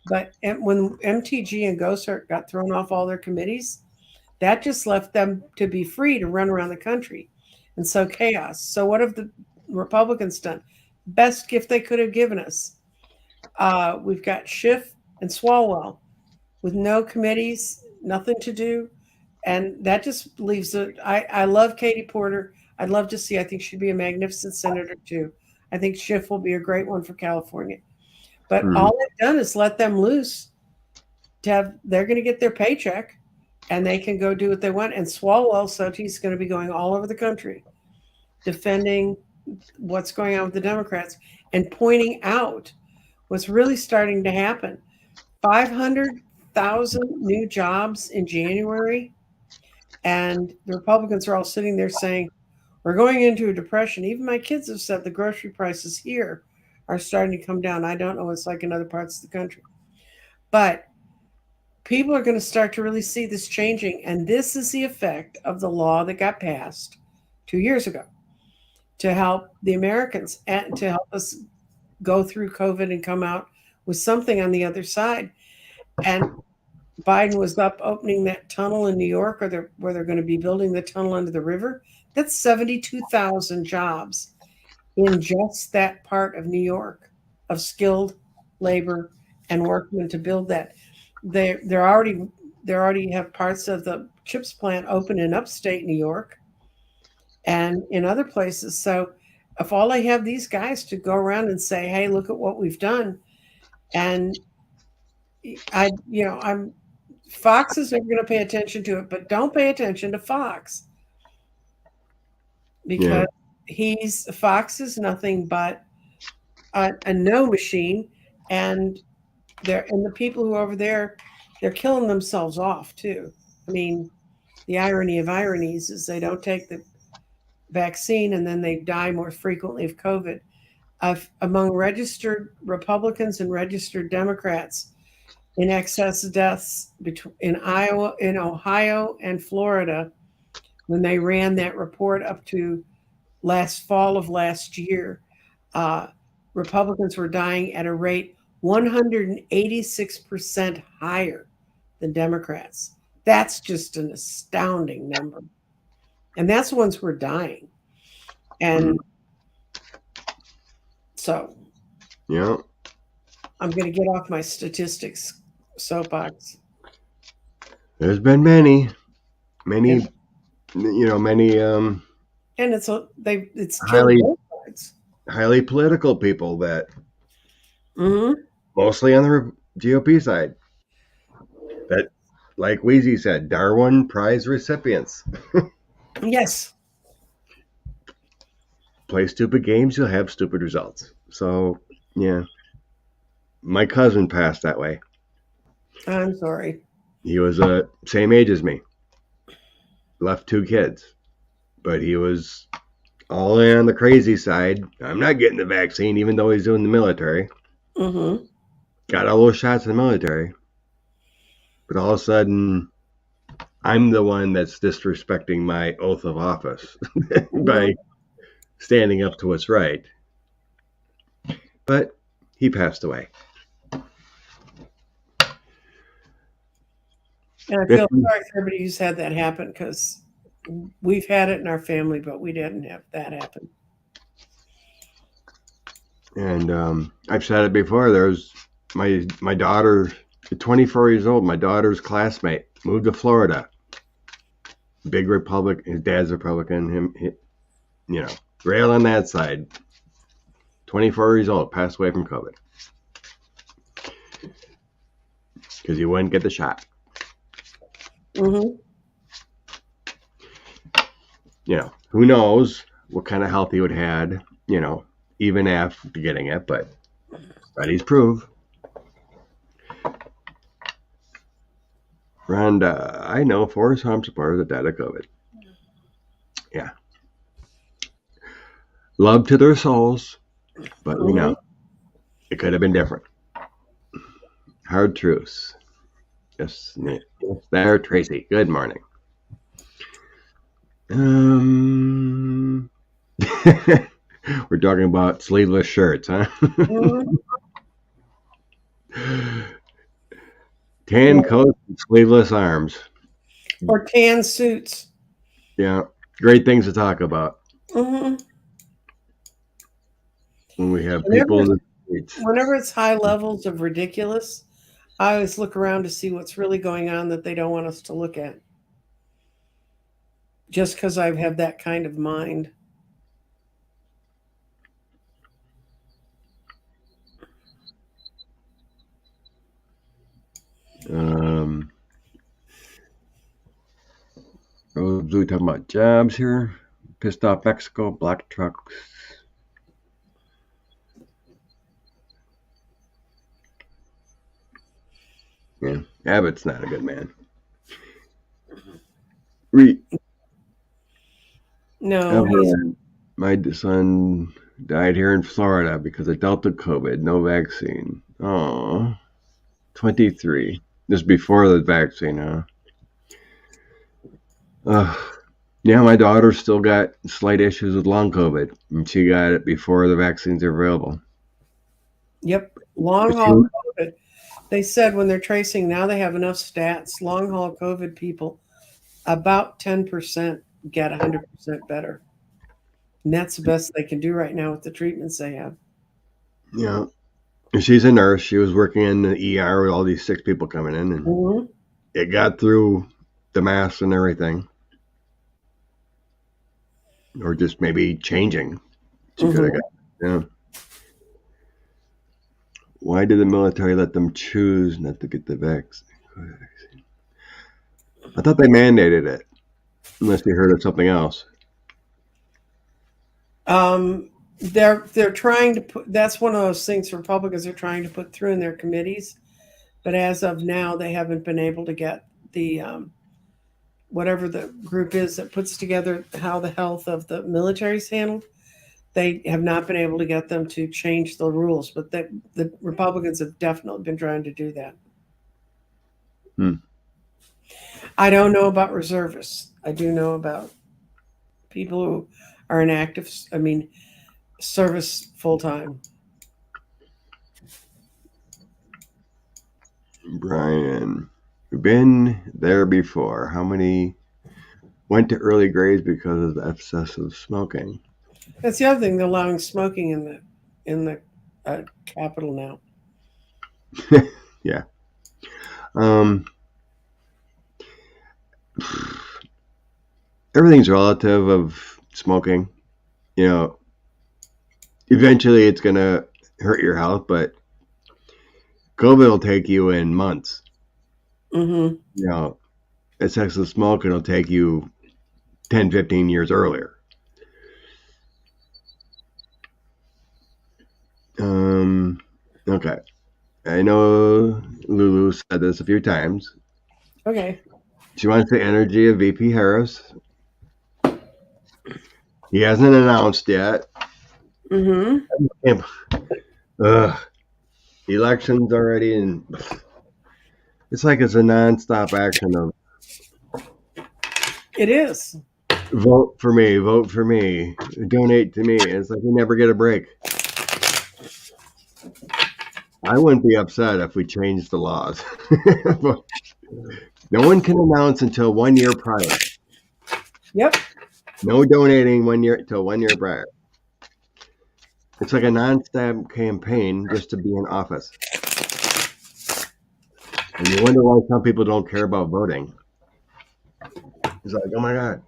But when MTG and Gosart got thrown off all their committees, that just left them to be free to run around the country and sow chaos. So what have the Republicans done? Best gift they could have given us. We've got Schiff and Swalwell with no committees, nothing to do. And that just leaves it. I love Katie Porter. I'd love to see. I think she'd be a magnificent senator too. I think Schiff will be a great one for California. But all they've done is let them loose. They're going to get their paycheck, and they can go do what they want. And Swalwell Soti's going to be going all over the country, defending what's going on with the Democrats and pointing out what's really starting to happen. 500,000 new jobs in January. And the Republicans are all sitting there saying, we're going into a depression. Even my kids have said the grocery prices here are starting to come down. I don't know what it's like in other parts of the country. But people are going to start to really see this changing. And this is the effect of the law that got passed 2 years ago to help the Americans and to help us go through COVID and come out with something on the other side. And Biden was up opening that tunnel in New York, where they're going to be building the tunnel under the river. That's 72,000 jobs in just that part of New York of skilled labor and workmen to build that. They already have parts of the chips plant open in upstate New York and in other places. So if all I have these guys to go around and say, hey, look at what we've done. And Fox is never going to pay attention to it, but don't pay attention to Fox. 'Cause Fox is going to be the one that says, hey, look at what we've done. And I, Fox is never going to pay attention to it, but don't pay attention to Fox. 'Cause Fox is never going to pay attention to it, but don't pay attention to Fox. because Fox is nothing but a no machine, and the people who are over there, they're killing themselves off too. I mean, the irony of ironies is they don't take the vaccine and then they die more frequently of COVID. Among registered Republicans and registered Democrats, in excess deaths in Ohio, and Florida, when they ran that report up to last fall of last year, Republicans were dying at a rate 186% higher than Democrats. That's just an astounding number. And that's the ones who are dying. And so, Yeah. I'm going to get off my statistics soapbox. There's been many, Yeah. many And it's highly both sides. highly political people that Mm-hmm. mostly on the GOP side that, like Wheezy said, Darwin Prize recipients. Yes. Play stupid games, you'll have stupid results. So, yeah. My cousin passed that way. I'm sorry. He was same age as me. Left 2 kids. But he was all in on the crazy side. I'm not getting the vaccine, even though he's doing the military. Mm-hmm. Got all those shots in the military. But all of a sudden, I'm the one that's disrespecting my oath of office by standing up to what's right. But he passed away. And I feel sorry for everybody who's had that happen, because we've had it in our family, but we didn't have that happen. And I've said it before. There's my daughter, 24 years old. My daughter's classmate moved to Florida. Big Republican. His dad's Republican. He, rail on that side. 24 years old, passed away from COVID because he wouldn't get the shot. Mm-hmm. Who knows what kind of health he would have had, even after getting it, but studies prove. And I know 4 Home supporters that died of COVID. Yeah. Love to their souls, but it could have been different. Hard truths. Yes, there, Tracy. Good morning. We're talking about sleeveless shirts, huh? Tan coats and sleeveless arms. Or tan suits. Yeah, great things to talk about. Mm-hmm. When we have people in the streets. Whenever it's high levels of ridiculous, I always look around to see what's really going on that they don't want us to look at. Just because I have that kind of mind. We talking about jobs here. Pissed off Mexico, black trucks. Yeah, Abbott's not a good man. No. My son died here in Florida because of Delta COVID, no vaccine. Oh, 23. This is before the vaccine, huh? Yeah, my daughter still got slight issues with long COVID, and she got it before the vaccines are available. Yep, long haul COVID. They said when they're tracing, now they have enough stats, long haul COVID people, about 10% get 100% better. And that's the best they can do right now with the treatments they have. Yeah. And she's a nurse. She was working in the ER with all these sick people coming in, and it got through the masks and everything. Or just maybe changing. She could have got, yeah. Why did the military let them choose not to get the vaccine? I thought they mandated it, unless you heard of something else. They're trying to put. That's one of those things Republicans are trying to put through in their committees. But as of now, they haven't been able to get the whatever the group is that puts together how the health of the military is handled. They have not been able to get them to change the rules, but the Republicans have definitely been trying to do that. Hmm. I don't know about reservists. I do know about people who are in active, I mean, service full time. Brian, been there before. How many went to early graves because of the excessive smoking? That's the other thing. They're allowing smoking in the Capitol now. Yeah. Um, everything's relative of smoking. You know, eventually it's gonna hurt your health, but COVID will take you in months. Mm-hmm. You know, excessive smoking will take you 10, 15 years earlier. Okay. I know Lulu said this a few times. Okay. She wants the energy of VP Harris. He hasn't announced yet. Mm-hmm. Ugh. Elections already, and it's like it's a nonstop action of It is. vote for me, donate to me. It's like we never get a break. I wouldn't be upset if we changed the laws. No one can announce until 1 year prior. Yep. No donating 1 year till 1 year prior. It's like a non-stop campaign just to be in office. And you wonder why some people don't care about voting. It's like, oh my God,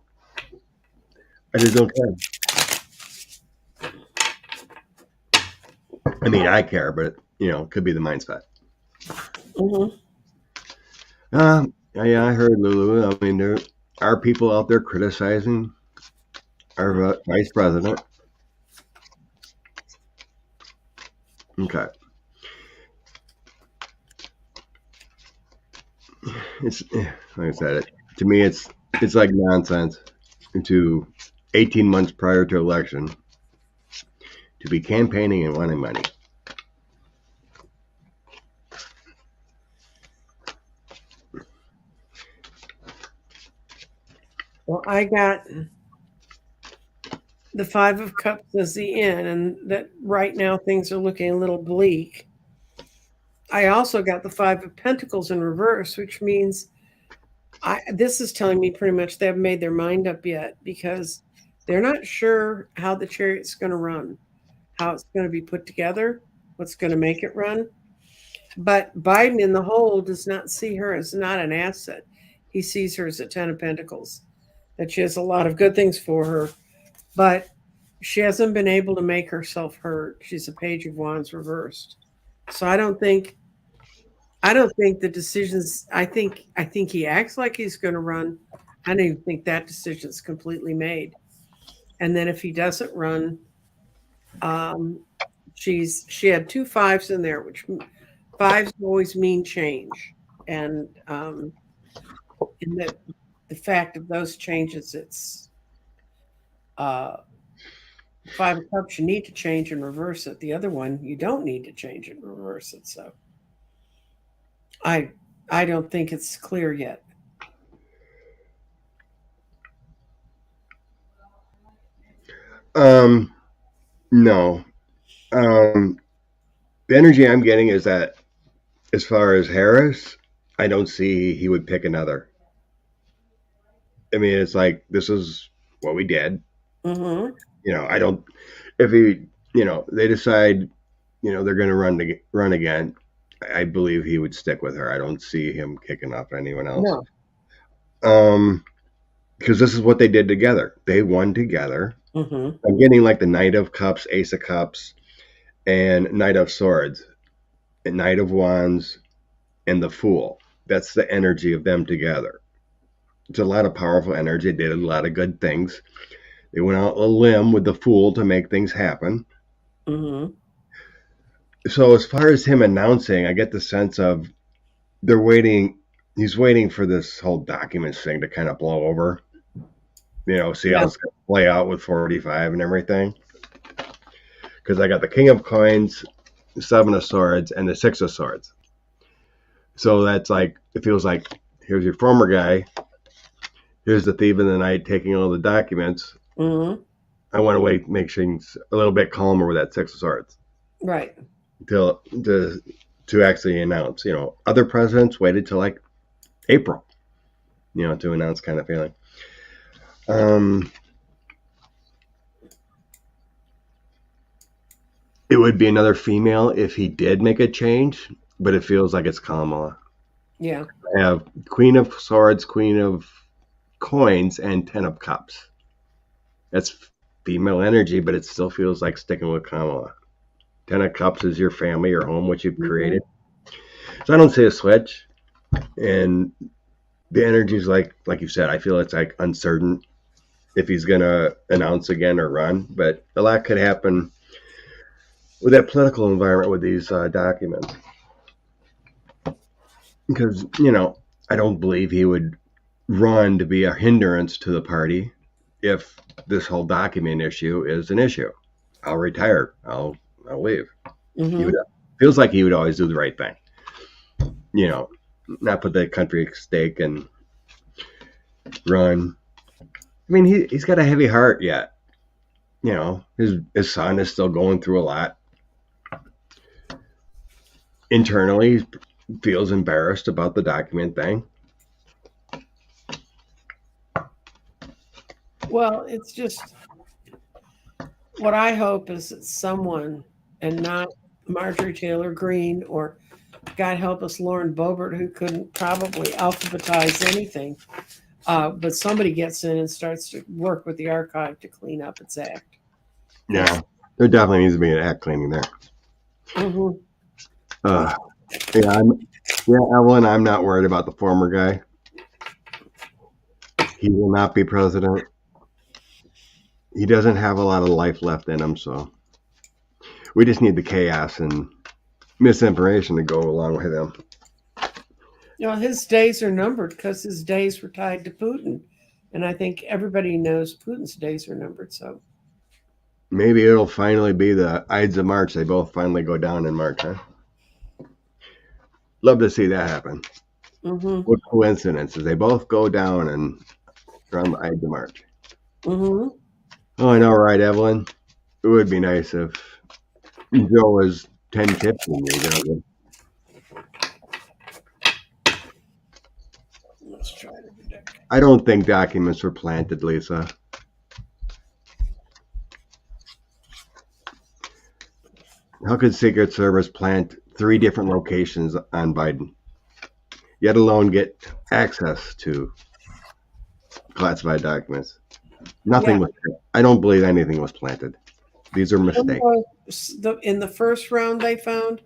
I just don't care. I mean, I care, but it could be the mindset. Mm-hmm. Yeah, I heard Lulu. I mean, there are people out there criticizing our vice president. Okay. It's like I said, to me, it's like nonsense to 18 months prior to election to be campaigning and wanting money. Well, I got the Five of Cups as the end, and that right now things are looking a little bleak. I also got the Five of Pentacles in reverse, which means this is telling me pretty much they haven't made their mind up yet because they're not sure how the Chariot's going to run, how it's going to be put together, what's going to make it run. But Biden in the whole does not see her as not an asset. He sees her as a Ten of Pentacles, that she has a lot of good things for her, but she hasn't been able to make herself heard. She's a Page of Wands reversed. So I don't think the decisions. I think he acts like he's going to run. I don't even think that decision's completely made. And then if he doesn't run, she had two fives in there, which fives always mean change, and in the fact of those changes, it's Five of Cups. You need to change and reverse it. The other one, you don't need to change and reverse it. So I don't think it's clear yet. No. The energy I'm getting is that as far as Harris, I don't see he would pick another. I mean, it's like, this is what we did. Mm-hmm. I don't, if he, they decide, they're going to run again, I believe he would stick with her. I don't see him kicking off anyone else. No. Because this is what they did together. They won together. Mm-hmm. I'm getting like the Knight of Cups, Ace of Cups, and Knight of Swords, and Knight of Wands, and the Fool. That's the energy of them together. It's a lot of powerful energy. They did a lot of good things. They went out on a limb with the fool to make things happen. Mm-hmm. So as far as him announcing, I get the sense of they're waiting. He's waiting for this whole documents thing to kind of blow over. See how Yeah. it's going to play out with 45 and everything. Because I got the King of Coins, the Seven of Swords, and the Six of Swords. So that's like, it feels like, here's your former guy. Here's the thief in the night taking all the documents. Mm-hmm. I want to make things a little bit calmer with that Six of Swords. Right. To actually announce. Other presidents waited till like April, to announce, kind of feeling. It would be another female if he did make a change, but it feels like it's Kamala. Yeah. I have Queen of Swords, Queen of Coins, and Ten of Cups. That's female energy, but it still feels like sticking with Kamala. Ten of Cups is your family, your home, what you've created. So I don't see a switch. And the energy is like you said, I feel it's like uncertain if he's going to announce again or run. But a lot could happen with that political environment with these documents. Because, I don't believe he would run to be a hindrance to the party if this whole document issue is an issue. I'll retire. I'll leave. Mm-hmm. Feels like he would always do the right thing. Not put the country at stake and run. I mean, he's got a heavy heart yet. His son is still going through a lot. Internally, he feels embarrassed about the document thing. Well, it's just what I hope is that someone, and not Marjorie Taylor Greene or, God help us, Lauren Boebert, who couldn't probably alphabetize anything, but somebody gets in and starts to work with the archive to clean up its act. Yeah, there definitely needs to be an act cleaning there. Mm-hmm. Evelyn, I'm not worried about the former guy. He will not be president. He doesn't have a lot of life left in him, so we just need the chaos and misinformation to go along with him. His days are numbered because his days were tied to Putin. And I think everybody knows Putin's days are numbered. So maybe it'll finally be the Ides of March. They both finally go down in March, huh? Love to see that happen. Mm-hmm. What coincidences. They both go down and around the Ides of March. Mm-hmm. Oh, I know, right, Evelyn? It would be nice if Joe was 10 tips in you. Let's try to predict. I don't think documents were planted, Lisa. How could Secret Service plant 3 different locations on Biden, yet alone get access to classified documents? Nothing was. I don't believe anything was planted. These are mistakes. In the first round they found,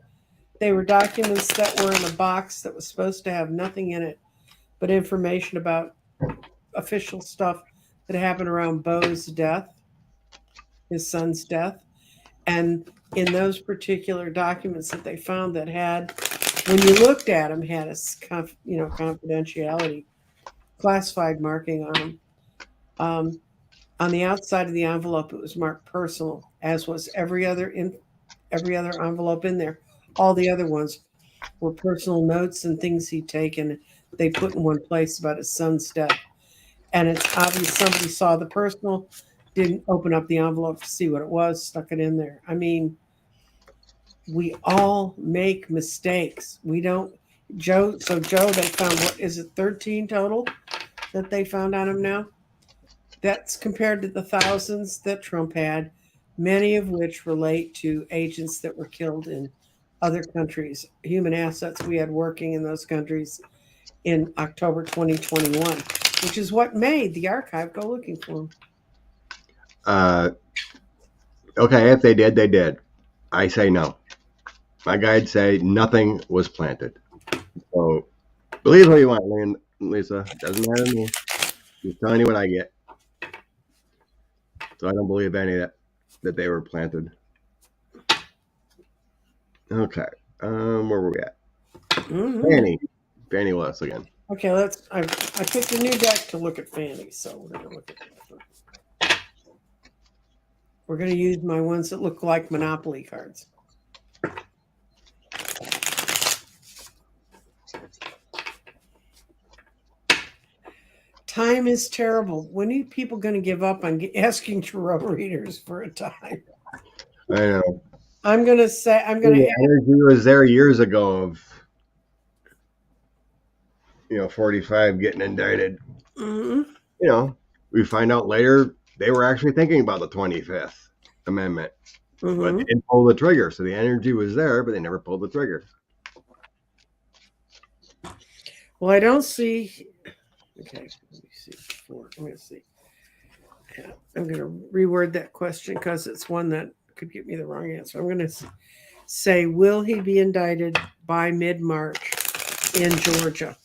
they were documents that were in a box that was supposed to have nothing in it but information about official stuff that happened around Bo's death, his son's death. And in those particular documents that they found that had, when you looked at them, had a confidentiality, classified marking on them. On the outside of the envelope, it was marked personal, as was every other envelope in there. All the other ones were personal notes and things he'd taken. They put in one place about his son's death, and it's obvious somebody saw the personal, didn't open up the envelope to see what it was, stuck it in there. I mean, we all make mistakes. We don't. Joe, they found, what is it, 13 total that they found on him now? That's compared to the thousands that Trump had, many of which relate to agents that were killed in other countries, human assets we had working in those countries in October 2021, which is what made the archive go looking for them. Okay, if they did, they did. I say no. My guides say nothing was planted. So believe who you want, Lisa. Doesn't matter to me. Just telling you what I get. So I don't believe any that they were planted. Okay. Where were we at? Fanny Willis again. Okay, I picked a new deck to look at Fanny, so we're gonna look at that. We're gonna use my ones that look like Monopoly cards. Time is terrible. When are people going to give up on asking tarot readers for a time? I know. I'm going to say, The energy was there years ago of, 45 getting indicted. Mm-hmm. We find out later they were actually thinking about the 25th Amendment, but they didn't pull the trigger. So the energy was there, but they never pulled the trigger. Well, I don't see. Okay, let me see. I'm going to see. Yeah, I'm going to reword that question because it's one that could get me the wrong answer. I'm going to say, will he be indicted by mid-March in Georgia?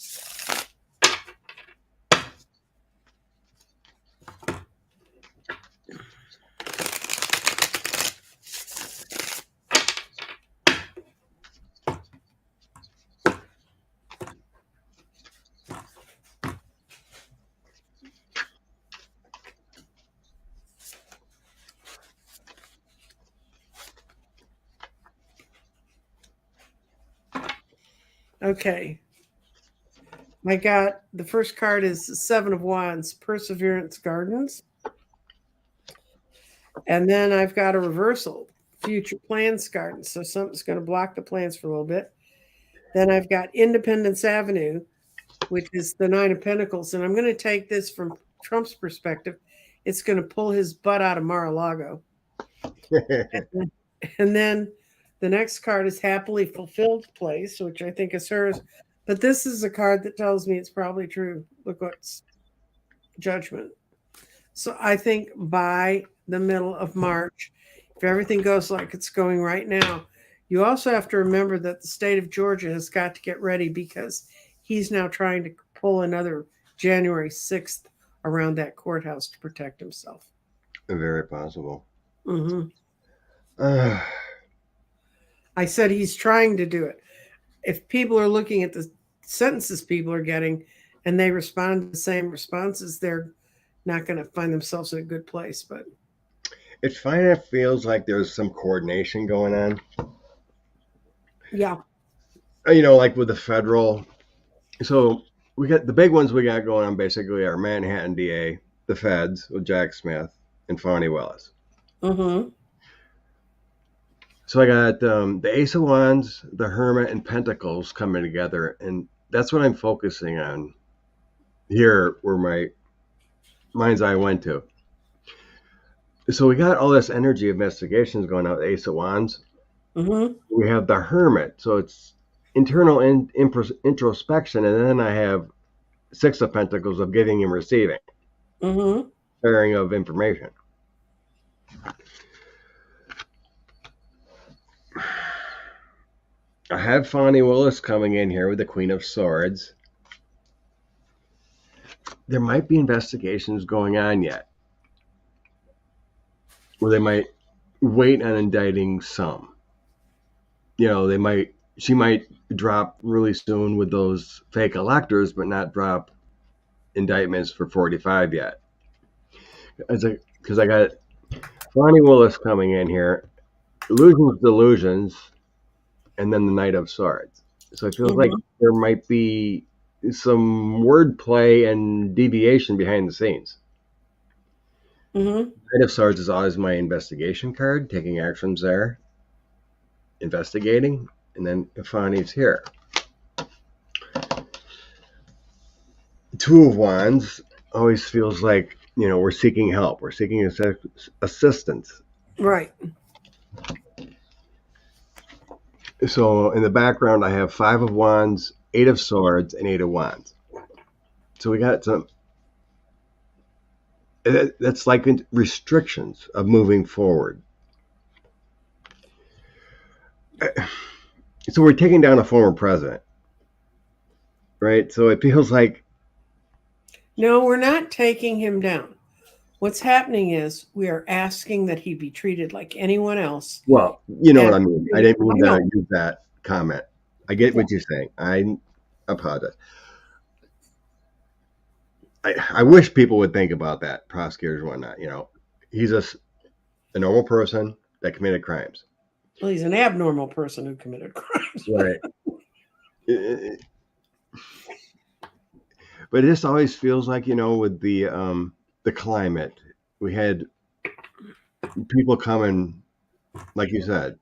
Okay. I got the first card is the Seven of Wands, Perseverance Gardens. And then I've got a reversal, Future Plans Gardens. So something's going to block the plans for a little bit. Then I've got Independence Avenue, which is the Nine of Pentacles. And I'm going to take this from Trump's perspective. It's going to pull his butt out of Mar-a-Lago. And then the next card is Happily Fulfilled Place, which I think is hers. But this is a card that tells me it's probably true. Look what's Judgment. So I think by the middle of March, if everything goes like it's going right now, you also have to remember that the state of Georgia has got to get ready because he's now trying to pull another January 6th around that courthouse to protect himself. Very possible. Mm-hmm. I said he's trying to do it. If people are looking at the sentences people are getting and they respond to the same responses, they're not going to find themselves in a good place. But it kind of feels like there's some coordination going on. Yeah. Like with the federal. So we got the big ones we got going on basically are Manhattan DA, the feds with Jack Smith and Fani Willis. Mm-hmm. So I got the Ace of Wands, the Hermit, and Pentacles coming together. And that's what I'm focusing on here where my mind's eye went to. So we got all this energy investigations going on with Ace of Wands. Mm-hmm. We have the Hermit. So it's internal introspection. And then I have Six of Pentacles of giving and receiving. Mm-hmm. Sharing of information. I have Fani Willis coming in here with the Queen of Swords. There might be investigations going on yet, where they might wait on indicting some. She might drop really soon with those fake electors, but not drop indictments for 45 yet. Because I got Fani Willis coming in here, Illusions, Delusions, and then the Knight of Swords. So it feels like there might be some wordplay and deviation behind the scenes. Mm-hmm. Knight of Swords is always my investigation card, taking actions there, investigating, and then Fani's here. Two of Wands always feels like, we're seeking help. We're seeking assistance. Right. So in the background, I have Five of Wands, Eight of Swords, and Eight of Wands. So we got some. That's like restrictions of moving forward. So we're taking down a former president, right? So it feels like. No, we're not taking him down. What's happening is we are asking that he be treated like anyone else. Well, you know what I And mean. I didn't mean I know. to use that comment. I get what you're saying. I apologize. I wish people would think about that, prosecutors and whatnot. You know, he's a normal person that committed crimes. Well, he's an abnormal person who committed crimes. Right. But it just always feels like, you know, with the climate, we had people coming, like you said,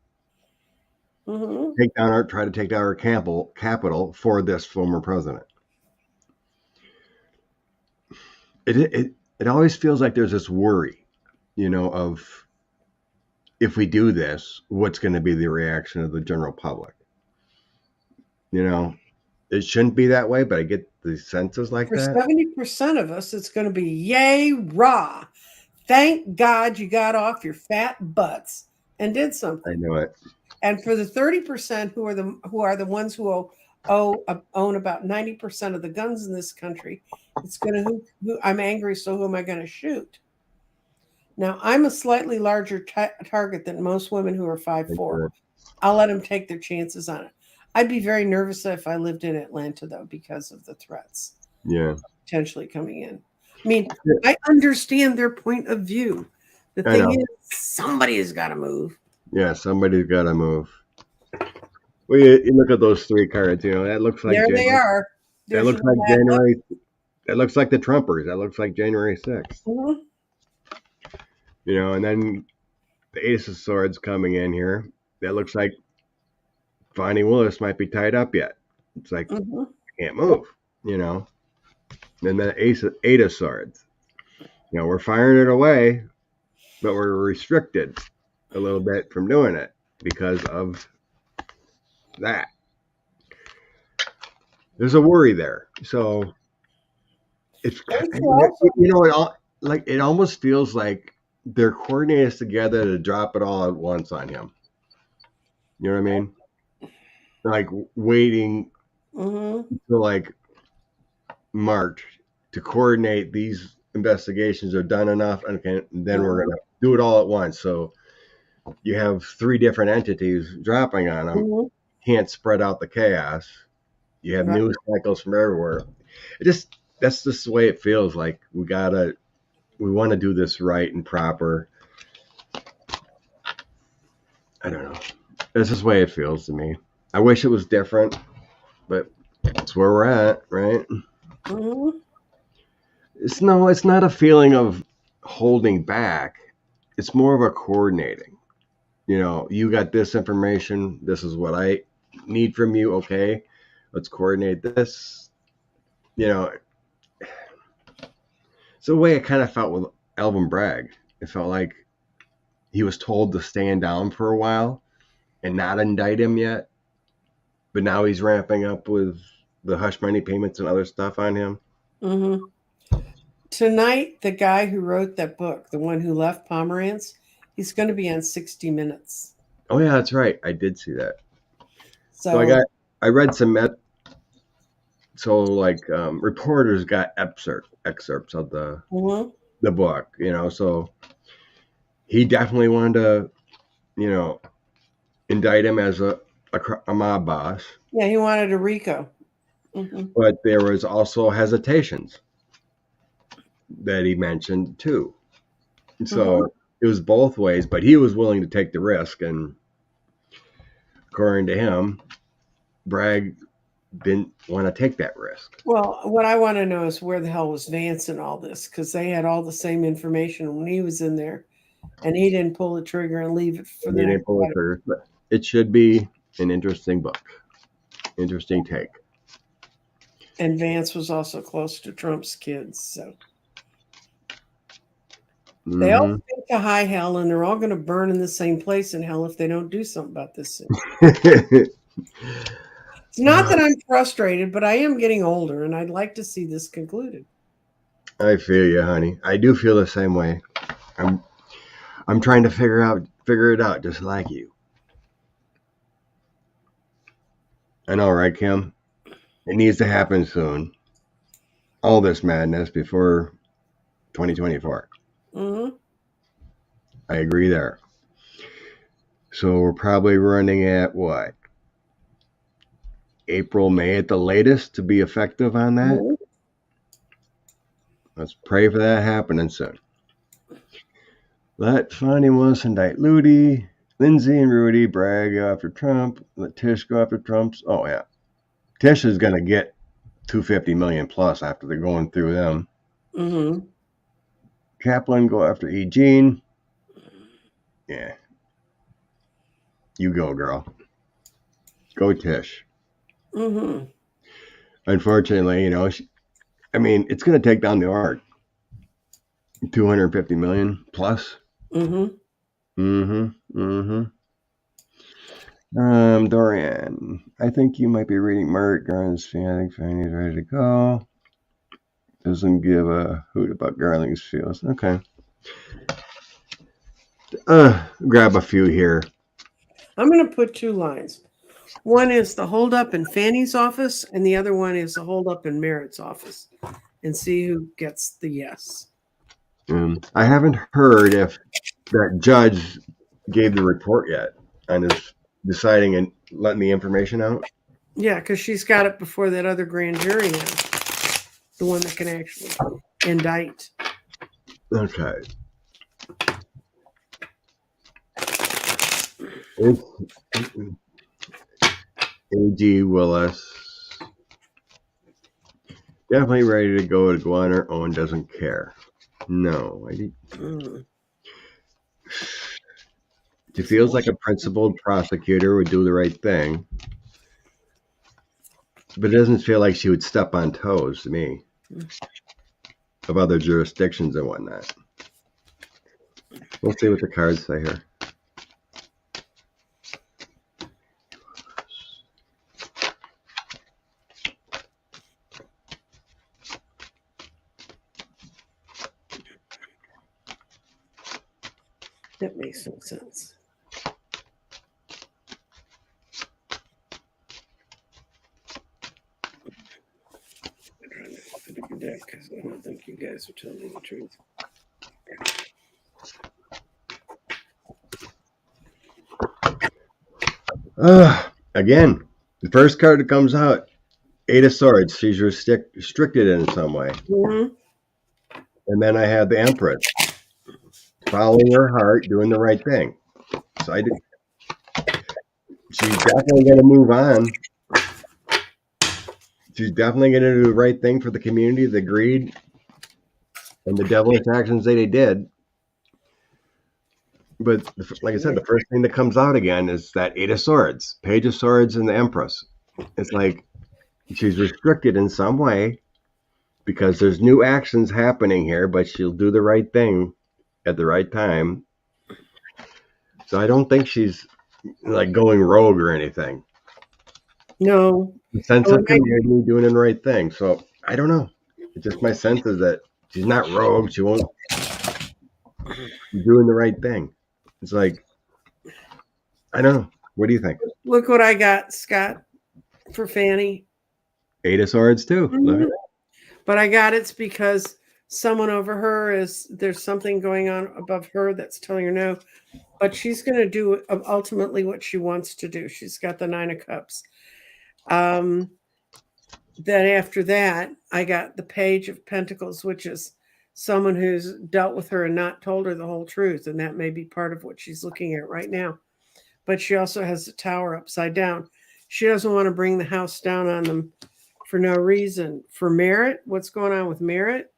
Mm-hmm. try to take down our capital for this former president. It always feels like there's this worry, you know, of if we do this, what's going to be the reaction of the general public? You know, it shouldn't be that way, but I get the senses like For that. 70% of us, it's going to be yay, rah. Thank God you got off your fat butts and did I something. know it. And for the 30% who are the ones who own about 90% of the guns in this country, it's going to who I'm angry, so who am I going to shoot? Now, I'm a slightly larger target than most women who are 5'4". I'll let them take their chances on it. I'd be very nervous if I lived in Atlanta, though, because of the threats Yeah. potentially coming in. I mean, I understand their point of view. The I thing know. is, somebody has got to move. Yeah, somebody's got to move. Well, you look at those three cards. You know, that looks like There they are. that There's looks your like bad luck. January. That looks like the Trumpers. That looks like January 6th. Mhm. You know, and then the Ace of Swords coming in here. That looks like Fonnie Willis might be tied up yet. It's like Mhm. can't move. You know, and then Eight of Swords. You know, we're firing it away, but we're restricted a little bit from doing it because of that. There's a worry there. So it's you know it almost feels like they're coordinating us together to drop it all at once on him. You know what I mean? Like waiting Mhm. until like March to coordinate these investigations are done enough, and then we're gonna do it all at once. So you have three different entities dropping on them. Mhm. Can't spread out the chaos. You have Right. news cycles from everywhere. That's just the way it feels like we want to do this right and proper. I don't know. That's just the way it feels to me. I wish it was different, but it's where we're at, right? Mhm. It's not a feeling of holding back. It's more of a coordinating. You know, you got this information. This is what I need from you. Okay, let's coordinate this. You know, it's the way it kind of felt with Alvin Bragg. It felt like he was told to stand down for a while and not indict him yet, but now he's ramping up with the hush money payments and other stuff on him. Mhm. Tonight, the guy who wrote that book, the one who left Pomerantz, he's going to be on 60 Minutes. Oh yeah, that's right. I did see that. So So I read some reporters got excerpts of mhm. the book, you know, so he definitely wanted to, you know, indict him as a mob boss, Yeah, he wanted a RICO. Mhm. but there was also hesitations that he mentioned too. So Mhm. it was both ways, but he was willing to take the risk, and according to him, Bragg didn't want to take that risk. Well, what I want to know is where the hell was Vance in all this? Because they had all the same information when he was in there, and he didn't pull the trigger and leave it for And the he next. didn't pull the trigger. But it should be an interesting book, interesting take. And Vance was also close to Trump's kids, so they all Mm-hmm. think to high hell, and they're all going to burn in the same place in hell if they don't do something about this soon. It's not that I'm frustrated, but I am getting older, and I'd like to see this concluded. I feel you, honey. I do feel the same way. I'm trying to figure it out, just like you. I know, right, Kim? It needs to happen soon. All this madness before 2024. Mm-hmm. I agree there. So we're probably running at what? April, May at the latest to be effective on that. Mm-hmm. Let's pray for that happening soon. Let Fonnie Willis indict Ludi. Lindsay and Rudy brag after Trump. Let Tish go after Trump's. Oh, yeah. Tish is going to get 250 million plus after they're going through them. Mm-hmm. Kaplan go after E. Jean. Yeah. You go, girl. Go, Tish. Mm-hmm. Unfortunately, it's going to take down the art. 250 million plus. Mm-hmm. Dorian, I think you might be reading Merritt Garland's I think Fanny's ready to go. Doesn't give a hoot about Garland's feels. Okay. Grab a few here. I'm going to put 2 lines. One is the holdup in Fanny's office, and the other one is the holdup in Merritt's office, and see who gets the yes. I haven't heard if that judge gave the report yet on his deciding and letting the information out. Yeah, because she's got it before that other grand jury now, the one that can actually indict. Okay. A.G. Willis. Definitely ready to go to go on her own, doesn't care. No, She feels like a principled prosecutor would do the right thing, but it doesn't feel like she would step on toes to me of other jurisdictions and whatnot. We'll see what the cards say here. That makes no sense. I'm trying to fit a deck because I don't think you guys are telling me the truth. Again, the first card that comes out, 8 of Swords. She's restricted in some way. Mm-hmm. And then I have the Empress, following her heart, doing the right thing. So she's definitely going to move on. She's definitely going to do the right thing for the community, the greed, and the devilish actions that they did. But like I said, the first thing that comes out again is that 8 of Swords, Page of Swords, and the Empress. It's like she's restricted in some way because there's new actions happening here, but she'll do the right thing at the right time. So I don't think she's like going rogue or anything. No. The sense of community, doing the right thing. So I don't know. It's just my sense is that she's not rogue. She won't be doing the right thing. It's like, I don't know. What do you think? Look what I got, Scott, for Fanny. 8 of Swords too. Mm-hmm. But I got it's because someone over her there's something going on above her that's telling her no. But she's going to do ultimately what she wants to do. She's got the 9 of Cups. Then after that, I got the Page of Pentacles, which is someone who's dealt with her and not told her the whole truth. And that may be part of what she's looking at right now. But she also has the Tower upside down. She doesn't want to bring the house down on them for no reason. For Merritt, what's going on with Merritt?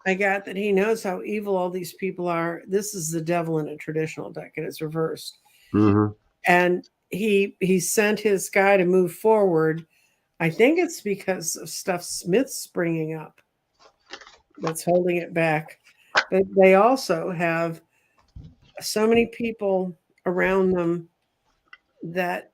I got that he knows how evil all these people are. This is the devil in a traditional deck, and it's reversed. Mm-hmm. And he sent his guy to move forward. I think it's because of stuff Smith's bringing up that's holding it back. But they also have so many people around them that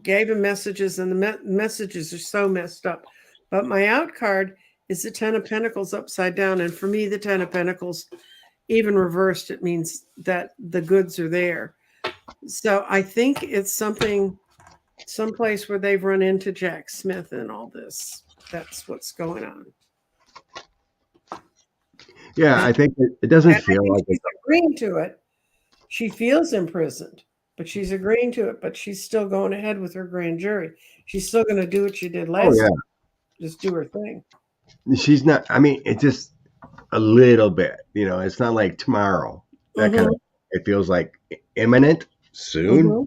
gave him messages, and the messages are so messed up. But my out card is the 10 of Pentacles upside down. And for me, the 10 of Pentacles, even reversed, it means that the goods are there. So I think it's someplace where they've run into Jack Smith and all this. That's what's going on. Yeah, I think it doesn't And I feel think like she's it's. agreeing to it. She feels imprisoned, but she's agreeing to it, but she's still going ahead with her grand jury. She's still going to do what she did Oh last yeah, time, just do her thing. she's not. I mean, it's just a little bit. It's not like tomorrow. That kind Mm-hmm. of. It feels like imminent, soon, Mm-hmm.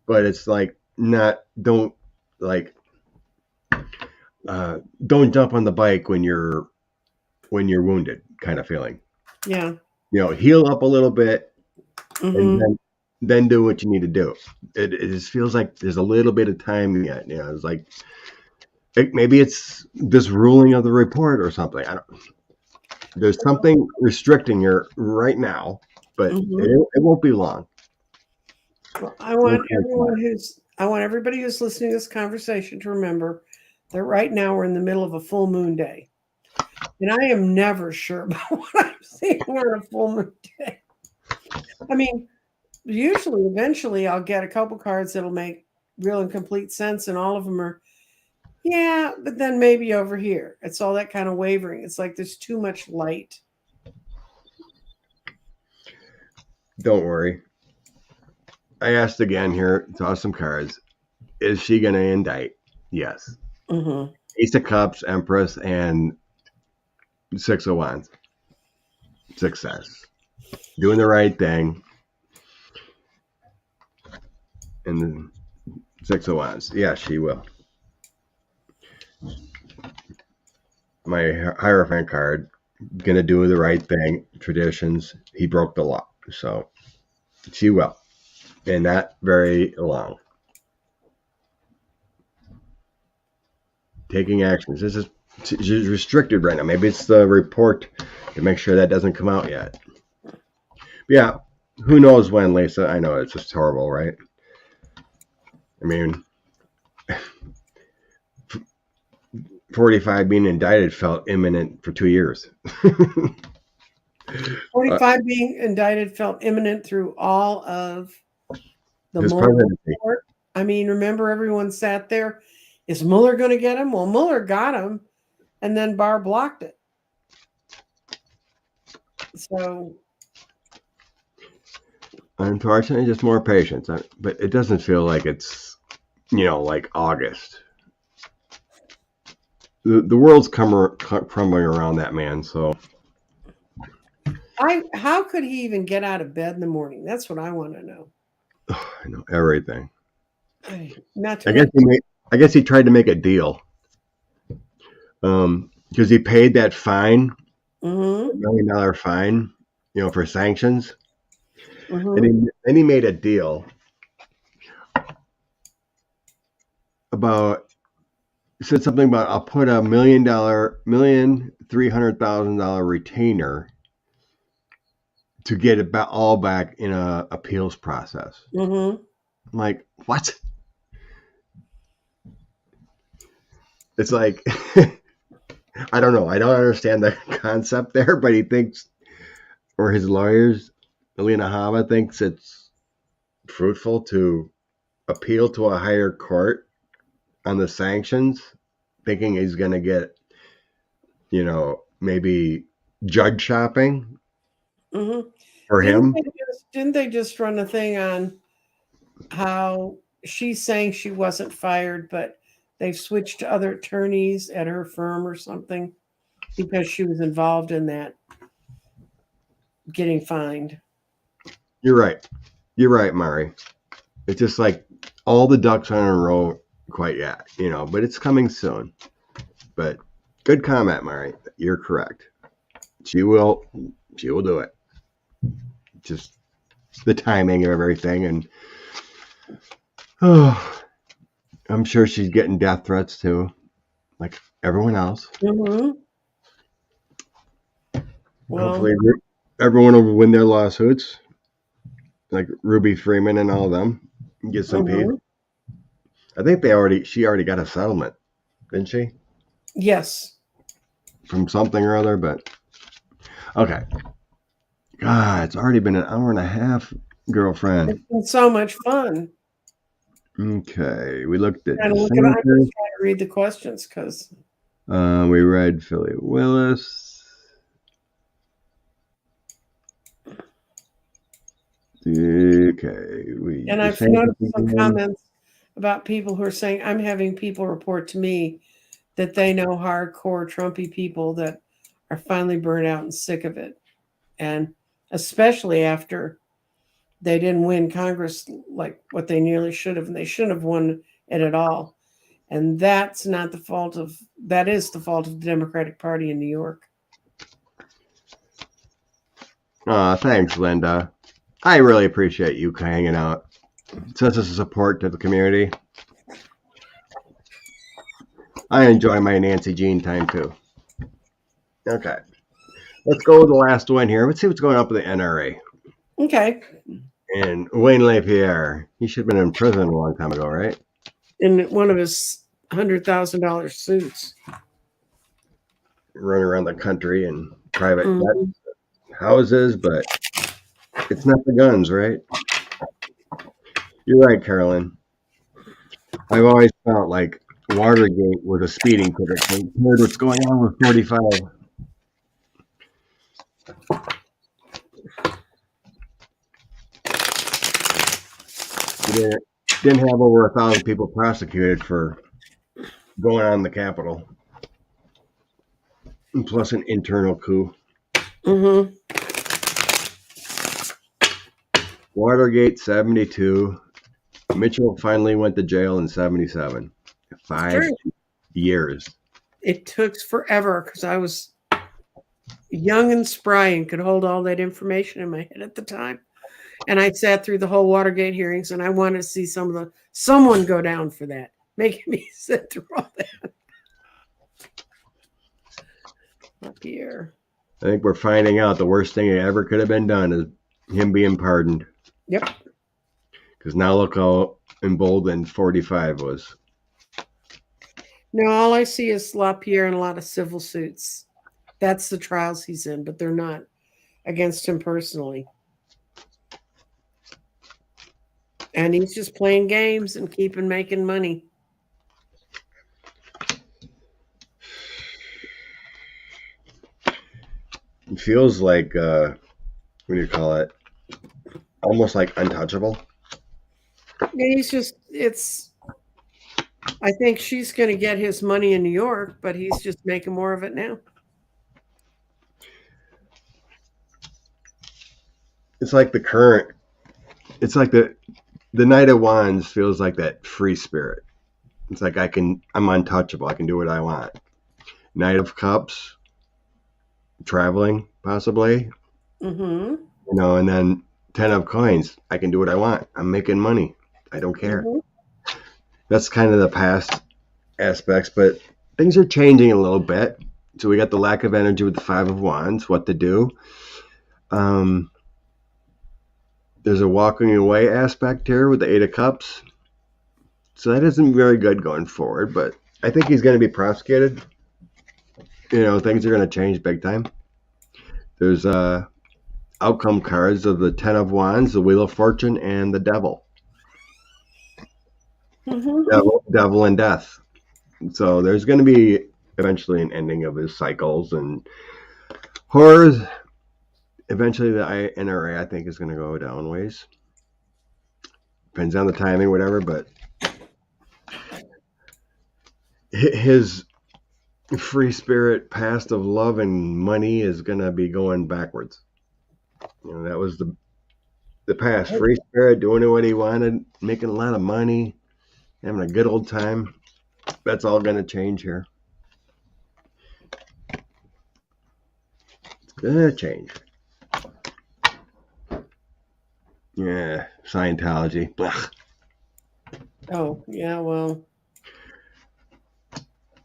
but it's like not. Like. Don't jump on the bike when you're wounded, kind of feeling. Yeah. Heal up a little bit and Mm-hmm. then do what you need to do. It just feels like there's a little bit of time yet. It's like maybe it's this ruling of the report or something. There's something restricting her right now, but Mm-hmm. it won't be long. Well, I want everybody who's listening to this conversation to remember that right now we're in the middle of a full moon day. And I am never sure about what I'm seeing on a full moon day. I mean, usually, eventually, I'll get a couple cards that'll make real and complete sense, and all of them are, yeah, but then maybe over here. It's all that kind of wavering. It's like there's too much light. Don't worry. I asked again here, toss some cards. Is she going to indict? Yes. Mm-hmm. Ace of Cups, Empress, and Six of Wands. Success. Doing the right thing. And then Six of Wands. Yeah, she will. My Hierophant card. Gonna do the right thing. Traditions. He broke the law. So she will. And not very long. Taking actions. She's restricted right now. Maybe it's the report to make sure that doesn't come out yet. But yeah, who knows when, Lisa? I know it's just horrible, right? I mean, 45 being indicted felt imminent for 2 years. 45 being indicted felt imminent through all of the His Mueller presidency. report. I mean, remember everyone sat there. Is Mueller going to get him? Well, Mueller got him, and then Barr blocked it. So, Unfortunately, just more patience. But it doesn't feel like it's, like August. The world's crumbling around that man. So how could he even get out of bed in the morning? That's what I want to know. I know everything. Not I to guess he tried to make a deal. Because he paid that fine, Mm-hmm. $1 million fine, for sanctions. Mm-hmm. And then he made a deal said something about I'll put $1,300,000 retainer to get it all back in a appeals process. Mm-hmm. I'm like, what? It's like I don't know. I don't understand the concept there, but he thinks, or his lawyers, Alina Hava thinks it's fruitful to appeal to a higher court on the sanctions, thinking he's going to get, maybe judge shopping Mm-hmm. for him. Didn't they just run a thing on how she's saying she wasn't fired, but they've switched to other attorneys at her firm or something because she was involved in that getting fined? You're right, Mari. It's just like all the ducks aren't in a row quite yet, but it's coming soon. But good comment, Mari. You're correct. She will do it. Just the timing of everything, and I'm sure she's getting death threats too, like everyone else. Mm-hmm. Well, hopefully everyone will win their lawsuits, like Ruby Freeman and all of them, and get some paid. I think she already got a settlement, didn't she? Yes. From something or other, but okay. God, it's already been an hour and a half, girlfriend. It's been so much fun. Okay, we looked at I'm just trying to read the questions because we read Philly Willis. Okay. And I've noticed some comments about people who are saying, I'm having people report to me that they know hardcore Trumpy people that are finally burnt out and sick of it. And especially after they didn't win Congress like what they nearly should have, and they shouldn't have won it at all. And that is the fault of the Democratic Party in New York. Thanks, Linda. I really appreciate you hanging out. Since this is support to the community, I enjoy my Nancy Jean time too. Okay. Let's go with the last one here. Let's see what's going on with the NRA. Okay. And Wayne LaPierre, he should have been in prison a long time ago, right? In one of his $100,000 suits. Running around the country in private houses, but it's not the guns, right? You're right, Carolyn. I've always felt like Watergate was a speeding ticket compared to what's going on with 45. You didn't have over 1,000 people prosecuted for going on the Capitol, and plus an internal coup. Mm-hmm. Watergate 72. Mitchell finally went to jail in 77. 5 years. It took forever because I was young and spry and could hold all that information in my head at the time. And I sat through the whole Watergate hearings, and I wanted to see someone go down for that, making me sit through all that. Up here. I think we're finding out the worst thing that ever could have been done is him being pardoned. Yep. Because now look how emboldened 45 was. No, all I see is LaPierre and a lot of civil suits. That's the trials he's in, but they're not against him personally. And he's just playing games and making money. It feels like, what do you call it? Almost like untouchable. Yeah, I think she's going to get his money in New York, but he's just making more of it now. It's like the Knight of Wands feels like that free spirit. It's like I'm untouchable. I can do what I want. Knight of Cups, traveling possibly. Mm-hmm. And then 10 of Coins. I can do what I want. I'm making money. I don't care. Mm-hmm. That's kind of the past aspects, but things are changing a little bit. So we got the lack of energy with the 5 of Wands, what to do. There's a walking away aspect here with the 8 of Cups. So that isn't very good going forward, but I think he's going to be prosecuted. Things are going to change big time. There's outcome cards of the 10 of Wands, the Wheel of Fortune, and the Devil. Mm-hmm. Devil and Death. So there's going to be eventually an ending of his cycles and horrors. Eventually the NRA, I think, is going to go down ways. Depends on the timing, whatever, but his free spirit past of love and money is going to be going backwards. That was the past. Free spirit, doing what he wanted, making a lot of money, having a good old time. That's all going to change here. It's going to change. Yeah, Scientology. Blech. Oh, yeah, well.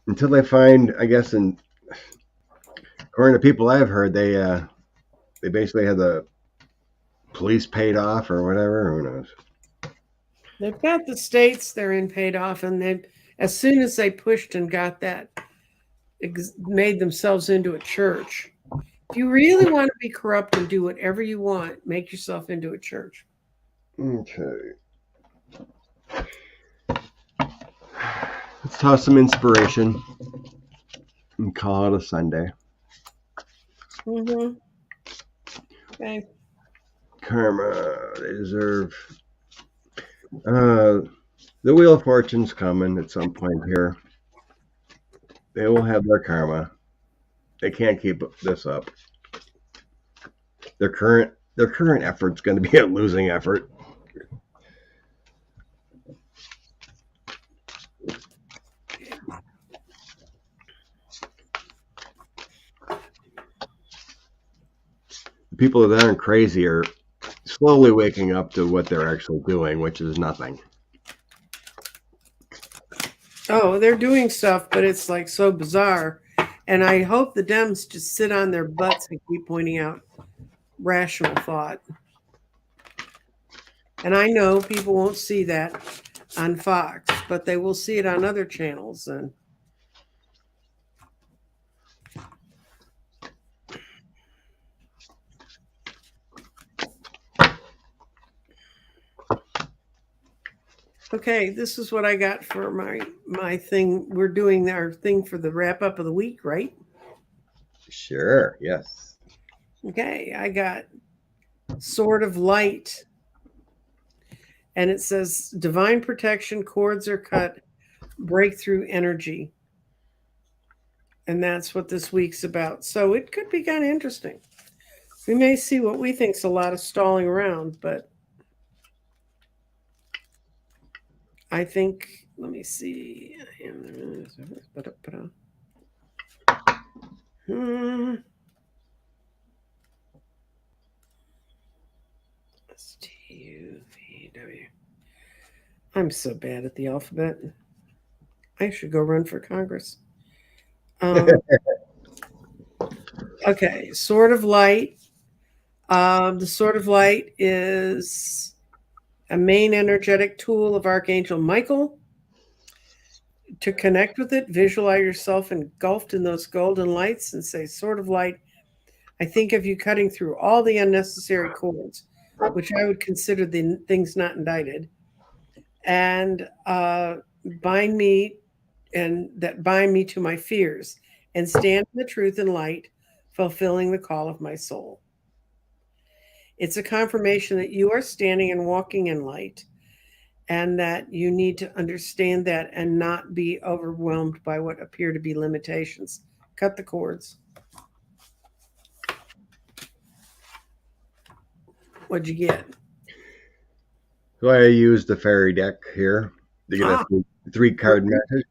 Until they find, I guess, according to people I've heard, they basically had the police paid off or whatever. Who knows? They've got the states they're in paid off, and as soon as they pushed and got that, made themselves into a church. If you really want to be corrupt and do whatever you want, make yourself into a church. Okay. Let's toss some inspiration and call it a Sunday. Mm-hmm. Okay. karma they deserve. The Wheel of Fortune's coming at some point here. They will have their karma. They can't keep this up. Their current effort's going to be a losing effort. The people that aren't crazy are slowly waking up to what they're actually doing, which is nothing. Oh, they're doing stuff, but it's like so bizarre. And I hope the Dems just sit on their butts and keep pointing out rational thought. And I know people won't see that on Fox, but they will see it on other channels. And okay, this is what I got for my thing. We're doing our thing for the wrap up of the week, right? Sure, yes. Okay, I got Sword of Light. And it says divine protection, cords are cut, breakthrough energy. And that's what this week's about. So it could be kind of interesting. We may see what we think's a lot of stalling around, but I think, let me see. S-T-U-V-W. I'm so bad at the alphabet. I should go run for Congress. Okay, Sword of Light. The Sword of Light is a main energetic tool of Archangel Michael. To connect with it, visualize yourself engulfed in those golden lights and say, Sword of Light, I think of you cutting through all the unnecessary cords, which I would consider the things not indicted, and bind me to my fears and stand in the truth and light, fulfilling the call of my soul. It's a confirmation that you are standing and walking in light, and that you need to understand that and not be overwhelmed by what appear to be limitations. Cut the cords. What'd you get? So I used the fairy deck here to get a three-card message.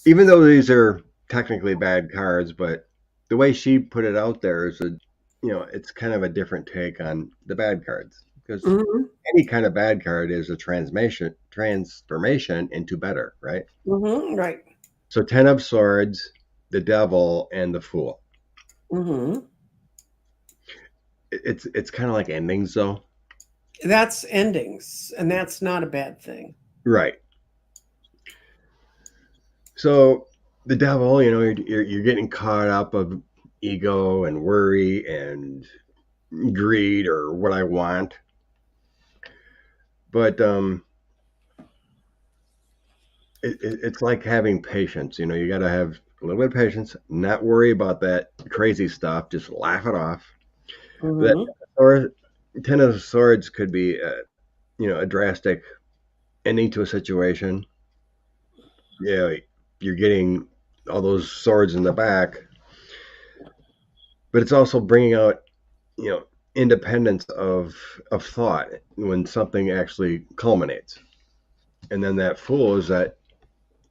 Even though these are technically bad cards, but the way she put it out there is it's kind of a different take on the bad cards. Because any kind of bad card is a transformation into better, right? Mm-hmm, right. So 10 of Swords, the Devil, and the Fool. Mm-hmm. It's kind of like endings, though. That's endings, and that's not a bad thing. Right. So the Devil, you're getting caught up of ego and worry and greed or what I want. But it's like having patience. You got to have a little bit of patience, not worry about that crazy stuff, just laugh it off. That 10 of Swords could be, a drastic ending to a situation. Yeah, you're getting all those swords in the back, but it's also bringing out, independence of thought when something actually culminates. And then that Fool is that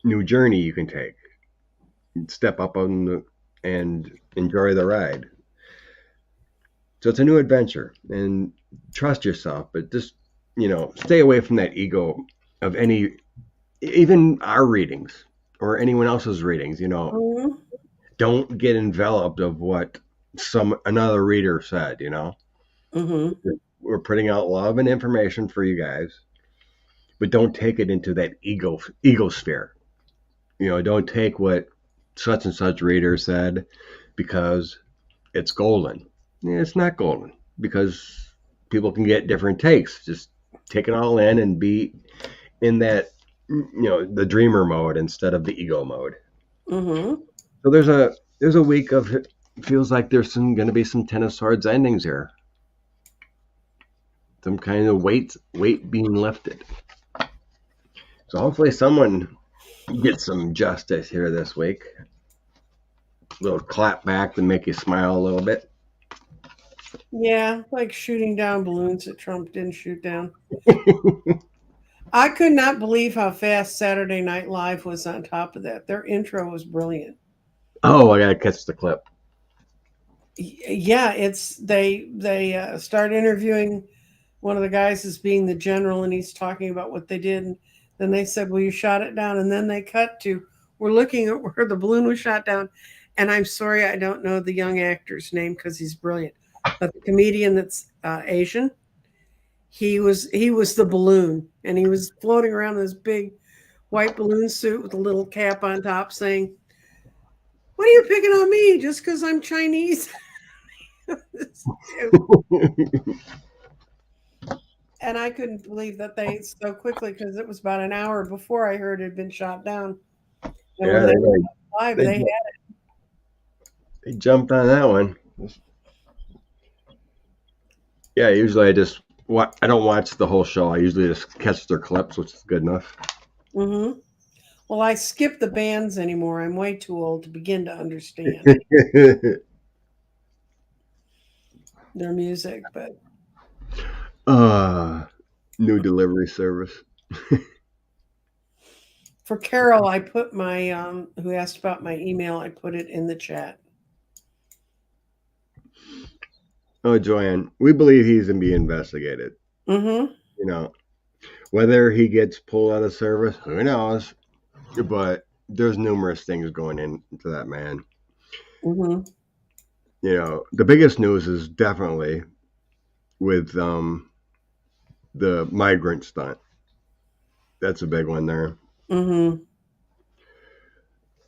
new journey you can take. Step up and enjoy the ride. So it's a new adventure, and trust yourself, but just, stay away from that ego of even our readings or anyone else's readings, Don't get enveloped of what another reader said, We're putting out love and information for you guys, but don't take it into that ego sphere. Don't take what such and such reader said because it's golden. It's not golden because people can get different takes. Just take it all in and be in that, the dreamer mode instead of the ego mode. Mm-hmm. So there's a week of feels like there's going to be some Ten of Swords endings here. Some kind of weight being lifted. So hopefully someone gets some justice here this week. A little clap back to make you smile a little bit. Yeah, like shooting down balloons that Trump didn't shoot down. I could not believe how fast Saturday Night Live was on top of that. Their intro was brilliant. Oh, I gotta catch the clip. Yeah, it's they start interviewing one of the guys as being the general, and he's talking about what they did. And then they said, "Well, you shot it down." And then they cut to, we're looking at where the balloon was shot down. And I'm sorry, I don't know the young actor's name because he's brilliant. But the comedian that's Asian, he was the balloon, and he was floating around in this big white balloon suit with a little cap on top, saying, "What are you picking on me just because I'm Chinese?" And I couldn't believe that they so quickly, because it was about an hour before I heard it had been shot down. And Yeah, when they were live, they they had they jumped on that one. Yeah, usually I don't watch the whole show. I usually just catch their clips, which is good enough. Mm-hmm. Well, I skip the bands anymore. I'm way too old to begin to understand their music. But New delivery service. for Carol, I put my who asked about my email, I put it in the chat. Oh, Joanne, we believe he's gonna be investigated. Mm-hmm. You know, whether he gets pulled out of service, who knows? But there's numerous things going into that man. Mm-hmm. You know, the biggest news is definitely with the migrant stunt. That's a big one there. Mm-hmm.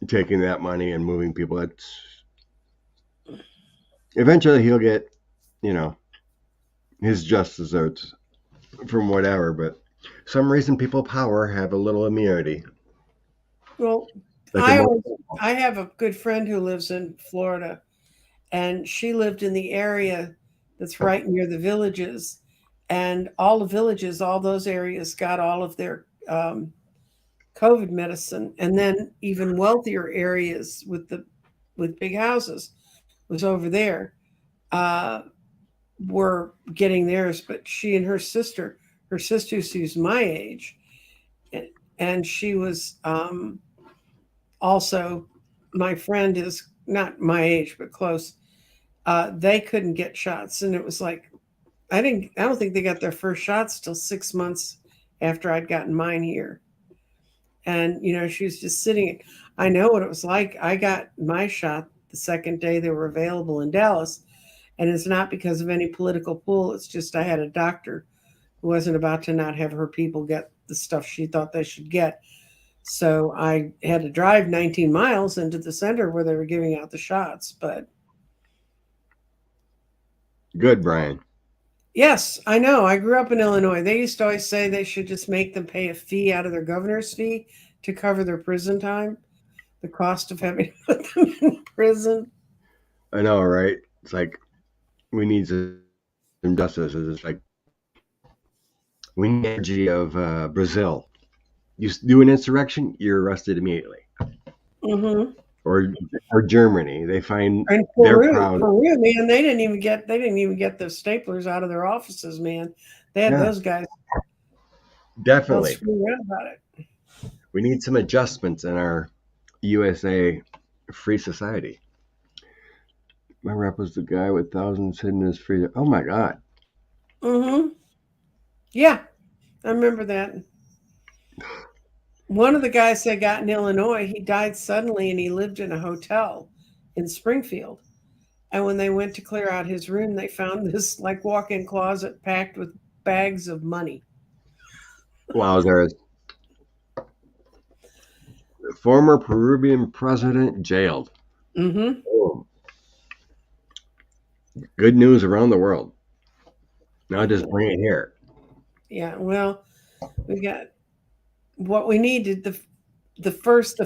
Taking that money and moving people. That's eventually he'll get, you know, his just desserts from whatever. But some reason people of power have a little immunity. Well, Like I have a good friend who lives in Florida, and she lived in the area that's right near the villages, and all the villages, all those areas got all of their COVID medicine, and then even wealthier areas with big houses was over there uh, were getting theirs. But she and her sister who's my age, and she was also, my friend is not my age but close. They couldn't get shots, and it was like I don't think they got their first shots till 6 months after I'd gotten mine here. And she was just sitting. I know what it was like. I got my shot the second day they were available in Dallas, and it's not because of any political pull. It's just I had a doctor who wasn't about to not have her people get the stuff she thought they should get. So I had to drive 19 miles into the center where they were giving out the shots. But good, Brian. yes, I know. I grew up in Illinois. They used to always say they should just make them pay a fee out of their governor's fee to cover their prison time, the cost of having to put them in prison. I know, right? It's like we need some justice. It's like we need the energy of Brazil. You do an insurrection, you're arrested immediately. Mm-hmm. Or Germany, they find And they're Peru, proud. man, they didn't even get the staplers out of their offices, man. They had those guys. Definitely. Read about it. We need some adjustments in our USA free society. My rep was the guy with thousands hidden in his freezer. Oh my God. Mm-hmm. Yeah, I remember that. One of the guys they got in Illinois, he died suddenly, and he lived in a hotel in Springfield. And when they went to clear out his room, they found this like walk-in closet packed with bags of money. Wowzers. The former Peruvian president jailed. Mm-hmm. Oh. Good news around the world. Now just bring it here. Yeah, well, we got what we needed. the first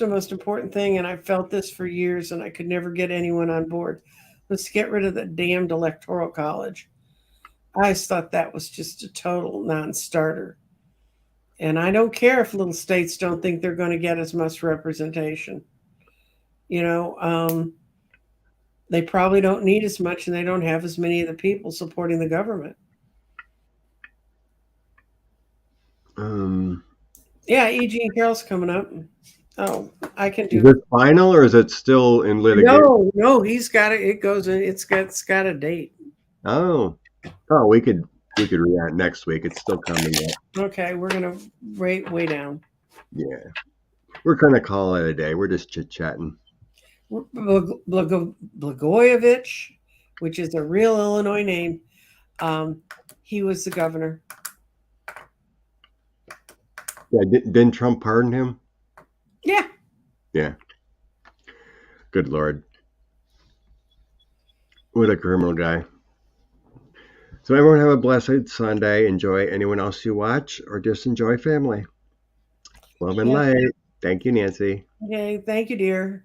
and most important thing, and I felt this for years, and I could never get anyone on board, was to get rid of the damned electoral college. I just thought that was just a total non-starter. And I don't care if little states don't think they're going to get as much representation. You know, they probably don't need as much, and they don't have as many of the people supporting the government. Yeah, E.G. and Carroll's coming up. Oh, I can do Is it final or is it still in litigation? No, he's got it. It goes in. It's got a date. Oh, we could react next week. It's still coming up. Okay, we're gonna rate way down. Yeah, we're gonna call it a day. We're just chit chatting. Blagojevich, which is a real Illinois name, he was the governor. Yeah, didn't Trump pardon him? Yeah. Yeah. Good Lord. What a criminal guy. So everyone have a blessed Sunday. Enjoy anyone else you watch or just enjoy family. Love and light. Thank you, Nancy. Okay, thank you, dear.